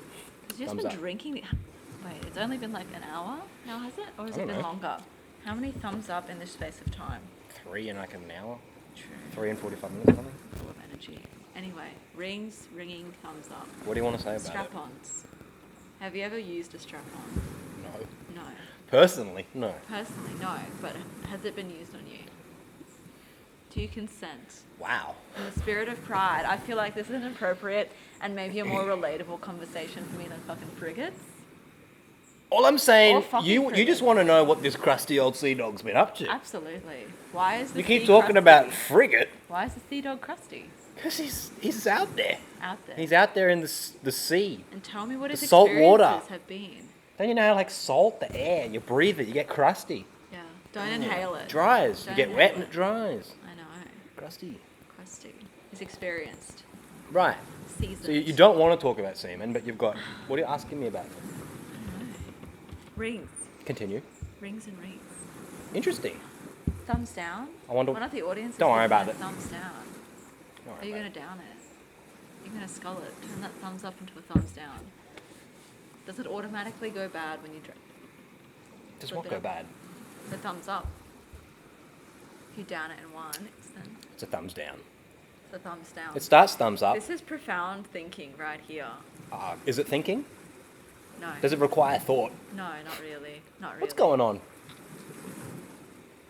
S3: Because you've
S4: Thumbs
S3: just been
S4: up.
S3: drinking. Wait, it's only been like an hour now, has it? Or has
S4: I
S3: it
S4: don't
S3: been
S4: know.
S3: longer? How many thumbs up in this space of time?
S4: 3 in like an hour.
S3: True.
S4: 3 and 45 minutes or something.
S3: Full of energy. Anyway, rings, ringing, thumbs up.
S4: What do you want to say about
S3: Strap-ons. Have you ever used a strap-on?
S4: it? No.
S3: No.
S4: Personally, no.
S3: Personally, no. But has it been used on you? Do you consent?
S4: Wow.
S3: In the spirit of pride, I feel like this is an appropriate and maybe a more relatable conversation for me than fucking frigates.
S4: All I'm saying,
S3: Or fucking
S4: you
S3: crickets.
S4: just want to know what this crusty old sea dog's been up to.
S3: Absolutely. Why is the
S4: You keep
S3: sea
S4: talking
S3: crusty?
S4: about frigate
S3: Why is the sea dog crusty
S4: because he's out there.
S3: out there?
S4: He's out there in the sea.
S3: And tell me what
S4: The
S3: his
S4: salt
S3: experiences
S4: water.
S3: have been.
S4: Don't you know, like salt, the air, you breathe it, you get crusty.
S3: Yeah. Don't inhale it.
S4: Dries.
S3: Don't
S4: You get wet
S3: inhale
S4: and it dries.
S3: I know.
S4: Crusty.
S3: Crusty. He's experienced.
S4: Right.
S3: Seasoned.
S4: So you don't want to talk about semen, but you've got. What are you asking me about?
S3: I know. Rings.
S4: Continue.
S3: Rings and rings.
S4: Interesting.
S3: Thumbs down.
S4: I wonder-
S3: One of the audience.
S4: Don't worry about it.
S3: Thumbs down.
S4: Don't
S3: Are
S4: worry
S3: you
S4: about
S3: going to down it? You're going to scull it. Turn that thumbs up into a thumbs down. Does it automatically go bad when you drink?
S4: it. Does
S3: flip
S4: what
S3: it
S4: go
S3: up?
S4: bad?
S3: The thumbs up. If you down it in one, it's then
S4: It's a thumbs down.
S3: the thumbs down.
S4: It starts thumbs up.
S3: This is profound thinking right here.
S4: Is it thinking?
S3: No.
S4: Does it require thought?
S3: No, not really. Not really.
S4: What's going on?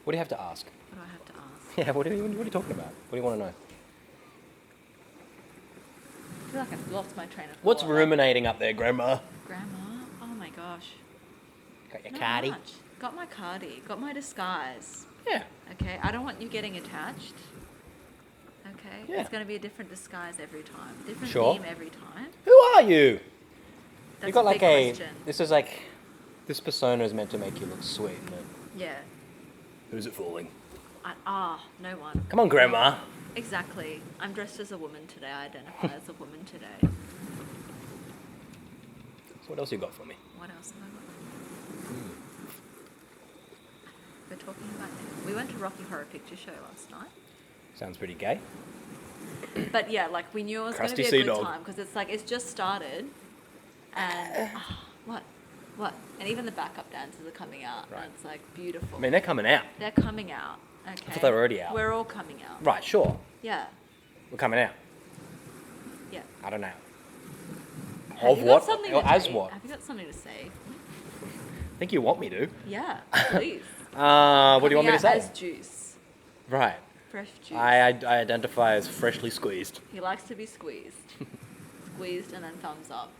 S4: What do you have to ask?
S3: What do I have to ask?
S4: Yeah, what are you talking about? What do you want to know?
S3: I feel like I've lost my train of thought.
S4: What's
S3: Like,
S4: ruminating up there, Grandma?
S3: Grandma? Oh my gosh.
S4: Got your
S3: Not
S4: cardi?
S3: much. Got my cardi. Got my disguise.
S4: Yeah.
S3: Okay, I don't want you getting attached. Okay,
S4: Yeah.
S3: it's going to be a different disguise every time, different
S4: Sure.
S3: theme every time.
S4: Who are you?
S3: That's
S4: You got
S3: a
S4: like
S3: big question.
S4: This is like. This persona is meant to make you look sweet, isn't it?
S3: Yeah.
S4: Who's it fooling?
S3: No one.
S4: Come on, Grandma.
S3: Exactly. I'm dressed as a woman today. I identify as a woman today.
S4: So what else you got for me?
S3: What else have I got? We're talking about. We went to Rocky Horror Picture Show last night.
S4: Sounds pretty gay.
S3: But yeah, like we knew it was going to
S4: Crusty
S3: be a
S4: sea
S3: good
S4: dog.
S3: time because it's like it's just started, and what? And even the backup dancers are coming out,
S4: Right.
S3: and it's like beautiful.
S4: I mean, they're coming out.
S3: They're coming out. Okay.
S4: thought they were already out.
S3: We're all coming out.
S4: Right, sure.
S3: Yeah.
S4: We're coming out.
S3: Yeah.
S4: I don't know.
S3: Have
S4: Of
S3: you
S4: what?
S3: got something
S4: Or
S3: to
S4: as
S3: say?
S4: what?
S3: Have you got something to say?
S4: I think you want me to.
S3: Yeah, please.
S4: What do you want me to
S3: Coming out
S4: say?
S3: As juice,
S4: Right.
S3: fresh juice.
S4: I identify as freshly squeezed.
S3: He likes to be squeezed, squeezed, and then thumbs up.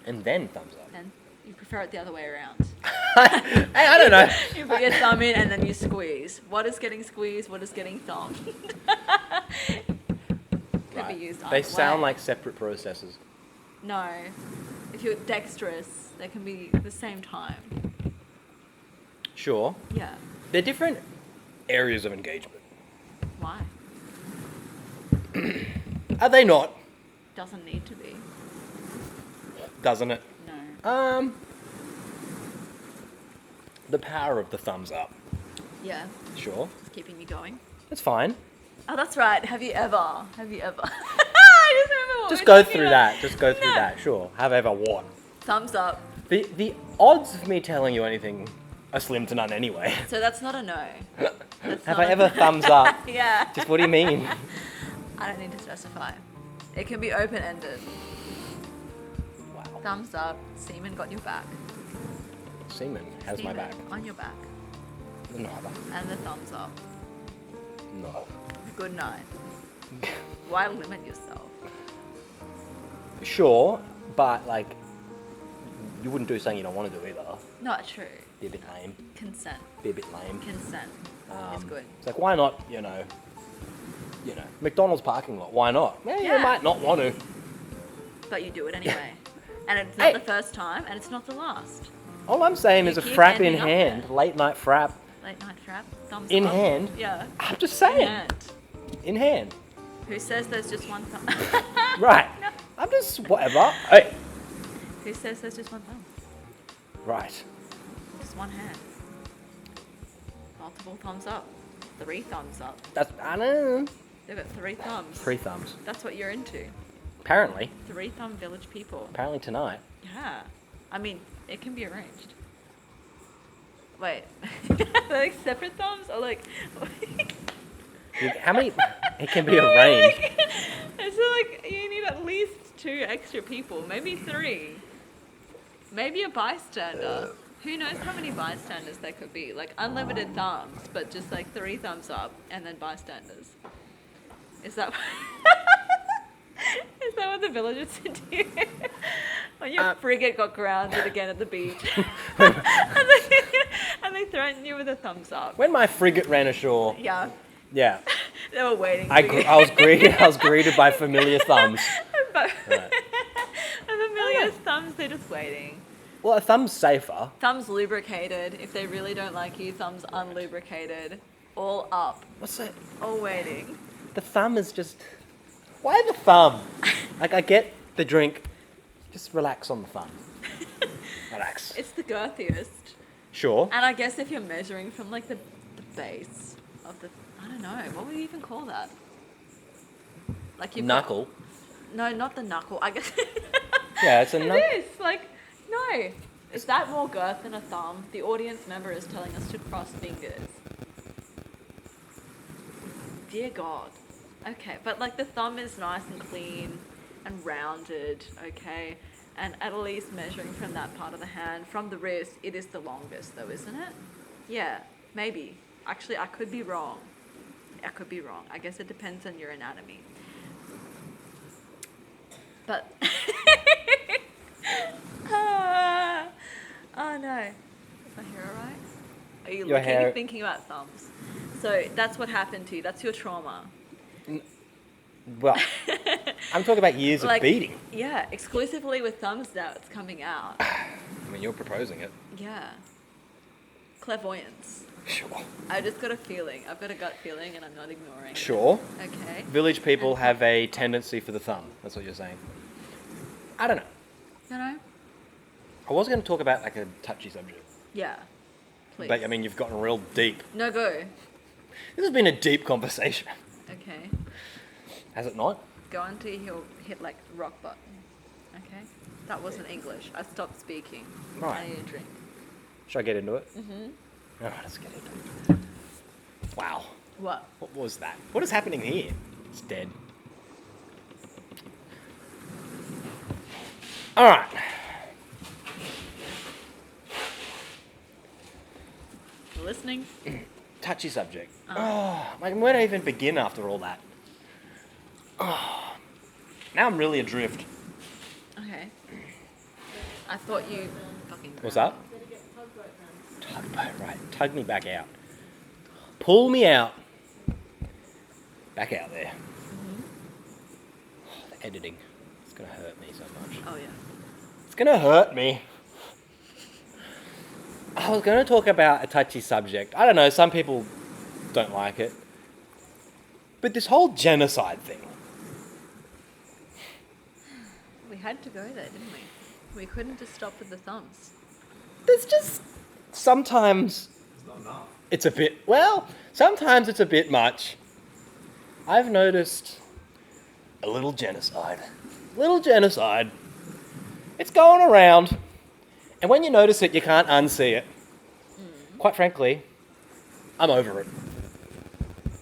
S4: And then thumbs up.
S3: And you prefer it the other way around.
S4: Hey, I don't know.
S3: You put your thumb in and then you squeeze. What is getting squeezed? What is getting thumbed? Could
S4: Right.
S3: be used
S4: They
S3: either
S4: sound
S3: way.
S4: like separate processes.
S3: No. If you're dexterous, they can be the same time.
S4: Sure.
S3: Yeah.
S4: They're different areas of engagement.
S3: Why?
S4: Are they not?
S3: Doesn't need to be.
S4: Doesn't it?
S3: No.
S4: The power of the thumbs up.
S3: Yeah.
S4: Sure.
S3: It's keeping you going.
S4: That's fine.
S3: Oh, that's right. Have you ever? I just remember what
S4: Just
S3: we
S4: go
S3: were talking
S4: through
S3: about.
S4: that. Just go through
S3: No.
S4: that. Sure. Have ever what?
S3: Thumbs up.
S4: The odds of me telling you anything are slim to none anyway.
S3: So that's not a no. That's
S4: Have
S3: not
S4: I
S3: a
S4: ever
S3: no.
S4: thumbs up?
S3: Yeah.
S4: Just what do you mean?
S3: I don't need to specify. It can be open-ended.
S4: Wow.
S3: Thumbs up. Seaman got your back.
S4: Seaman has my
S3: Seaman
S4: back.
S3: On your back.
S4: No.
S3: And the thumbs up.
S4: No.
S3: Good night. Why limit yourself?
S4: Sure, but like, you wouldn't do something you don't want to do either.
S3: Not true.
S4: Be a bit lame.
S3: Consent.
S4: Be a bit lame.
S3: Consent is good.
S4: It's like, why not? McDonald's parking lot. Why not? Yeah,
S3: Yeah.
S4: you might not want to.
S3: But you do it anyway. And it's not
S4: Hey.
S3: the first time, and it's not the last.
S4: All I'm saying
S3: You
S4: is a
S3: keep
S4: frap in
S3: ending up
S4: hand,
S3: there.
S4: late night frap,
S3: Late night trap. Thumbs
S4: In
S3: up.
S4: hand?
S3: Yeah.
S4: I'm just
S3: In
S4: saying.
S3: hand.
S4: In hand.
S3: Who says there's just one thumb?
S4: Right. I'm just whatever. Hey.
S3: Who says there's just one thumb?
S4: Right.
S3: Just one hand. Multiple thumbs up. 3 thumbs up.
S4: That's, I don't know.
S3: They've got 3 thumbs.
S4: 3 thumbs.
S3: That's what you're into.
S4: Apparently.
S3: 3 thumb village people.
S4: Apparently tonight.
S3: Yeah. I mean, it can be arranged. Wait. Like separate thumbs or like.
S4: How many? It can be arranged.
S3: So like you need at least 2 extra people, maybe 3. Maybe a bystander. Who knows how many bystanders there could be? Like unlimited thumbs, but just like 3 thumbs up and then bystanders. Is that is that what the villagers do? When your frigate got grounded again at the beach, and they threatened you with a thumbs up.
S4: When my frigate ran ashore,
S3: Yeah,
S4: yeah,
S3: they were waiting.
S4: I,
S3: for you.
S4: I was greeted. I was greeted by familiar thumbs.
S3: But
S4: Right.
S3: a familiar thumbs, they're just waiting.
S4: Well, a thumb's safer.
S3: Thumbs lubricated. If they really don't like you, thumbs unlubricated. All up,
S4: What's that?
S3: all waiting.
S4: The thumb is just. Why the thumb? Like I get the drink. Just relax on the thumb. Relax.
S3: It's the girthiest.
S4: Sure.
S3: And I guess if you're measuring from like the base of the, I don't know, what would you even call that? Like you've got-
S4: Knuckle.
S3: no, not the knuckle. I guess.
S4: Yeah, it's a knuckle.
S3: It is like no. Is that more girth than a thumb? The audience member is telling us to cross fingers. Dear God. Okay, but like the thumb is nice and clean and rounded, okay? And at least measuring from that part of the hand, from the wrist, it is the longest though, isn't it? Yeah, maybe. Actually, I could be wrong. I could be wrong. I guess it depends on your anatomy. But oh no. Is my hair alright? Are you
S4: Your
S3: looking
S4: hair-
S3: and thinking about thumbs? So that's what happened to you. That's your trauma.
S4: Well, I'm talking about years of
S3: Like,
S4: beating.
S3: yeah, exclusively with thumbs now it's coming out.
S4: I mean, you're proposing it.
S3: Yeah. Clairvoyance.
S4: Sure.
S3: I just got a feeling. I've got a gut feeling and I'm not ignoring it.
S4: Sure.
S3: Okay.
S4: Village people have a tendency for the thumb. That's what you're saying. I don't know.
S3: You know?
S4: I was going to talk about like a touchy subject,
S3: Yeah. Please.
S4: but I mean, you've gotten real deep.
S3: No go.
S4: This has been a deep conversation,
S3: Okay.
S4: has it not?
S3: Go until you hit like rock bottom. Okay? That wasn't English. I stopped speaking.
S4: Right.
S3: I need a drink.
S4: Should I get into it? Mm-hmm. All right, let's get into it. Wow.
S3: What?
S4: What was that? What is happening here? It's dead. All right.
S3: You listening?
S4: Touchy subject. Oh, like, where do I even begin after all that? Oh, now I'm really adrift.
S3: Okay. I thought you fucking.
S4: What's up? Tugboat, right. Tug me back out. Pull me out. Back out there. Oh, the editing. It's going to hurt me so much.
S3: Oh yeah.
S4: It's going to hurt me. I was going to talk about a touchy subject. I don't know, some people don't like it. But this whole genocide thing.
S3: We had to go there, didn't we? We couldn't just stop with the thumbs.
S4: There's just sometimes it's a bit, well, sometimes it's a bit much. I've noticed a little genocide. Little genocide. It's going around. And when you notice it, you can't unsee it. Quite frankly, I'm over it.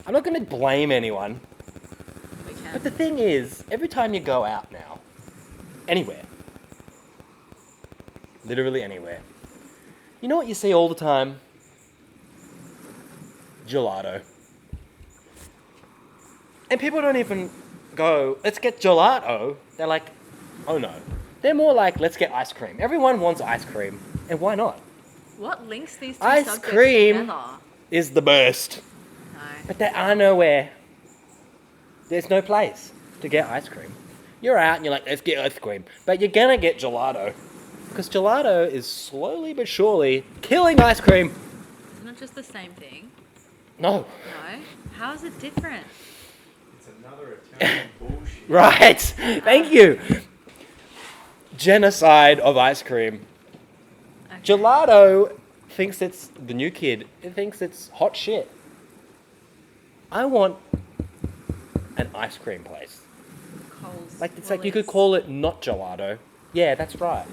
S4: I'm not going to blame anyone.
S3: We can.
S4: But the thing is, every time you go out now, anywhere, literally anywhere, you know what you see all the time? Gelato. And people don't even go, let's get gelato. They're like, oh no. They're more like, let's get ice cream. Everyone wants ice cream. And why not?
S3: What links these two
S4: Ice
S3: subjects
S4: cream.
S3: together?
S4: Is the best.
S3: No.
S4: But there are nowhere. There's no place to get ice cream. You're out and you're like, let's get ice cream. But you're gonna get gelato. Because gelato is slowly but surely killing ice cream.
S3: No. not just the same thing.
S4: No.
S3: No. How is it different?
S2: It's another Italian bullshit.
S4: Right. Thank you. Genocide of ice cream.
S3: Okay.
S4: Gelato thinks it's the new kid. It thinks it's hot shit. I want an ice cream place.
S3: Coles,
S4: Like it's like you could
S3: Woolies.
S4: call it not gelato. Yeah, that's right.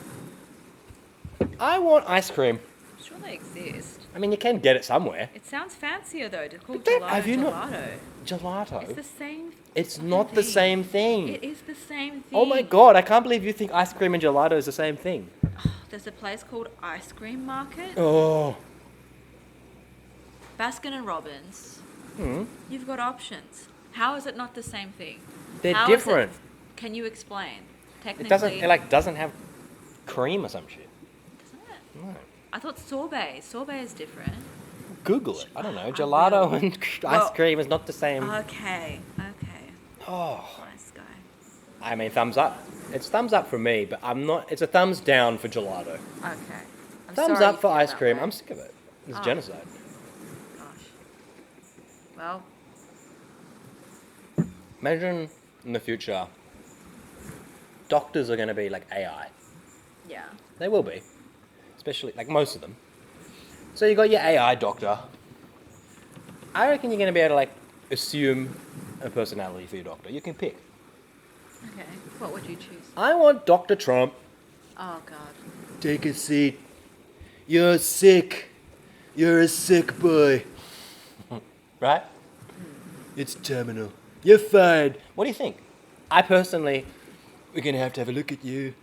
S4: I want ice cream.
S3: I'm sure they exist.
S4: I mean, you can get it somewhere.
S3: It sounds fancier though to call
S4: But don't-
S3: gelato
S4: have you not-
S3: gelato.
S4: Gelato.
S3: It's the same.
S4: It's
S3: fucking
S4: not the
S3: thing.
S4: same thing.
S3: It is the same thing.
S4: Oh my god, I can't believe you think ice cream and gelato is the same thing.
S3: There's a place called Ice Cream Market.
S4: Oh.
S3: Baskin and Robbins.
S4: Hmm.
S3: You've got options. How is it not the same thing?
S4: They're
S3: How is it-
S4: different.
S3: Can you explain? Technically,
S4: It doesn't have cream or some shit.
S3: doesn't it?
S4: No.
S3: I thought sorbet. Sorbet is different.
S4: Google it. I don't know.
S3: I
S4: Gelato
S3: will.
S4: and
S3: Well-
S4: ice cream is not the same.
S3: Okay.
S4: Oh.
S3: Nice guy.
S4: I mean, thumbs up. It's thumbs up for me, but I'm not. It's a thumbs down for gelato.
S3: Okay. I'm
S4: Thumbs
S3: sorry
S4: up
S3: you
S4: for
S3: feel
S4: ice
S3: that
S4: cream.
S3: way.
S4: I'm sick of it. It's
S3: Oh.
S4: genocide.
S3: Gosh. Well,
S4: Imagine in the future, doctors are going to be like AI.
S3: yeah.
S4: They will be, especially like most of them. So you got your AI doctor. I reckon you're going to be able to like assume a personality for your doctor. You can pick.
S3: Okay. What would you choose?
S4: I want Dr. Trump.
S3: Oh God.
S4: Take a seat. You're sick. You're a sick boy. Right? It's terminal. You're fine. What do you think? I personally, we're going to have a look at you.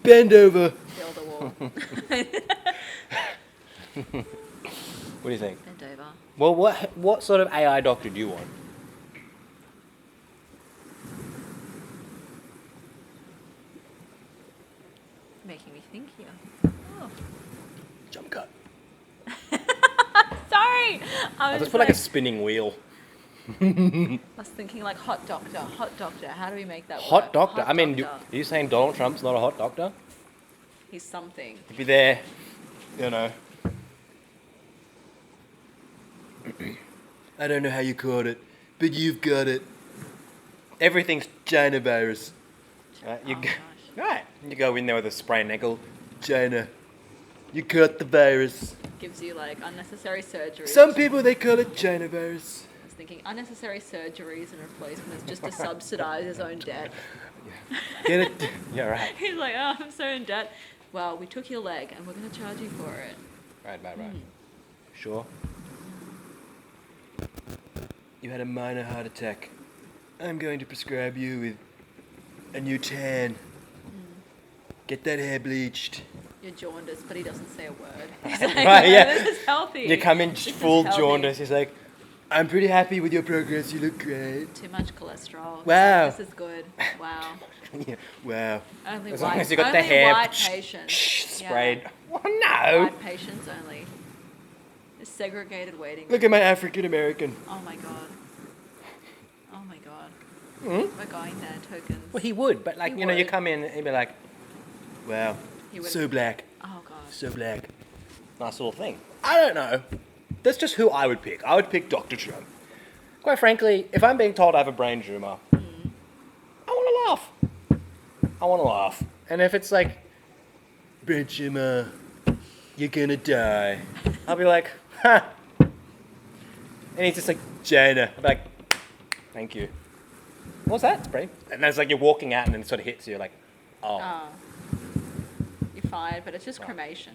S4: Bend over.
S3: Build a wall.
S4: What do you think?
S3: Bend over.
S4: Well, what sort of AI doctor do you want?
S3: Making me think here. Oh.
S4: Jump cut.
S3: Sorry.
S4: I'll just put like a spinning wheel.
S3: I was thinking like hot doctor. Hot doctor. How do we make that
S4: Hot
S3: work?
S4: doctor?
S3: Hot
S4: I mean,
S3: doctor.
S4: are you saying Donald Trump's not a hot doctor?
S3: He's something.
S4: He'd be there, you know. I don't know how you caught it, but you've got it. Everything's China virus. Right,
S3: Oh, gosh.
S4: right. You go in there with a sprained ankle. China, you caught the virus.
S3: Gives you like unnecessary surgeries.
S4: Some people, they call it China virus.
S3: I was thinking unnecessary surgeries and replacements just to subsidize his own debt.
S4: Get it? Yeah, right.
S3: He's like, oh, I'm so in debt. Well, we took your leg and we're going to charge you for it.
S4: Right. Sure. You had a minor heart attack. I'm going to prescribe you with a new tan. Get that hair bleached.
S3: You're jaundiced, but he doesn't say a word. He's like,
S4: Right, yeah.
S3: This is healthy.
S4: You come in
S3: This is
S4: full
S3: healthy.
S4: jaundice. He's like, I'm pretty happy with your progress. You look great.
S3: Too much cholesterol. He's
S4: Wow.
S3: like, this is good. Wow.
S4: Yeah, wow.
S3: Only
S4: As
S3: white,
S4: long as you got the
S3: only
S4: hair
S3: white patients.
S4: sprayed.
S3: Yeah.
S4: Oh, no.
S3: White patients only. It's segregated waiting.
S4: Look at my African American.
S3: Oh my god. Oh my god.
S4: Hmm?
S3: We're going there, tokens.
S4: Well, he would, but like,
S3: He
S4: you know, you
S3: would.
S4: come in and he'd be like, wow,
S3: He would-
S4: so black,
S3: Oh god.
S4: so black. Nice little thing. I don't know. That's just who I would pick. I would pick Dr. Trump. Quite frankly, if I'm being told I have a brain tumor, I want to laugh. I want to laugh. And if it's like, brain tumor, you're gonna die, I'll be like, ha. And he's just like, China. I'll be like, thank you. What's that? It's brain. And then it's like you're walking out and then it sort of hits you, like, oh,
S3: Oh. You're fired, but it's just cremation.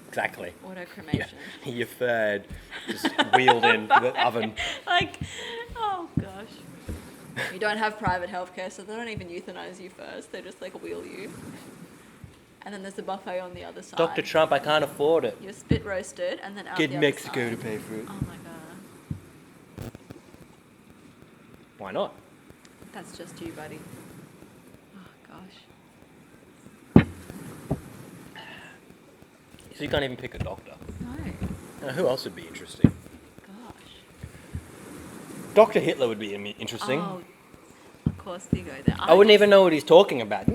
S4: exactly.
S3: Auto
S4: Yeah,
S3: cremation.
S4: you're fired. Just wheeled in the oven.
S3: Like, oh gosh. You don't have private healthcare, so they don't even euthanize you first. They just like wheel you. And then there's a buffet on the other side.
S4: Dr. Trump, I can't afford it.
S3: You're spit roasted, and then out
S4: Get
S3: the
S4: Mexico
S3: other
S4: to
S3: side.
S4: pay for it.
S3: Oh my god.
S4: Why not?
S3: That's just you, buddy. Oh gosh.
S4: So you can't even pick a doctor.
S3: No.
S4: Now, who else would be interesting?
S3: Gosh.
S4: Dr. Hitler would be interesting.
S3: Oh, of course you go there.
S4: I wouldn't even know what he's talking about.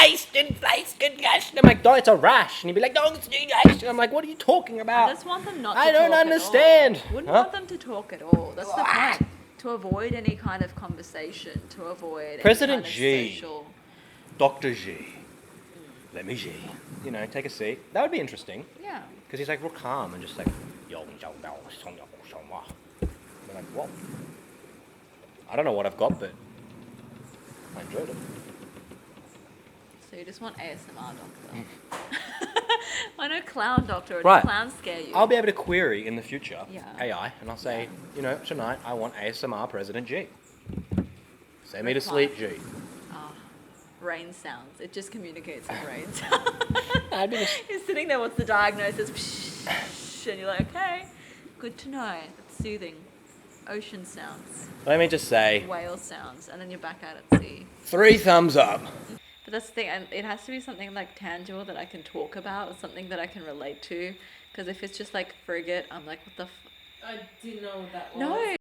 S4: iced and fliced and gashed. I'm like, no, it's a rash. And he'd be like, no, it's iced. And I'm like, what are you talking about?
S3: I just want them not to
S4: I don't
S3: talk
S4: understand.
S3: At all. Wouldn't
S4: Huh?
S3: want them to talk at all. That's the point. To avoid any kind of conversation, to avoid
S4: President
S3: any kind
S4: G.
S3: of social...
S4: Dr. G. Let me G. You know, take a seat. That would be interesting.
S3: Yeah.
S4: Because he's like real calm and just like, yo, yo, yo, yo, yo, yo, yo. I'm like, whoa. I don't know what I've got, but I enjoyed it.
S3: So you just want ASMR doctor. I know clown doctor, or
S4: Right.
S3: does clown scare you?
S4: I'll be able to query in the future
S3: Yeah.
S4: AI and I'll say, you know, tonight I want ASMR President G. Send me to
S3: Reply.
S4: sleep, G.
S3: Rain sounds. It just communicates with rain sounds.
S4: I'd be
S3: You're sitting there, what's the diagnosis? And you're like, okay, good to know. It's soothing. Ocean sounds,
S4: Let me just say,
S3: whale sounds, and then you're back out at sea.
S4: 3 thumbs up.
S3: But that's the thing, and it has to be something like tangible that I can talk about, or something that I can relate to. Because if it's just like frigate, I'm like, what the
S6: I didn't know what that was.
S3: No,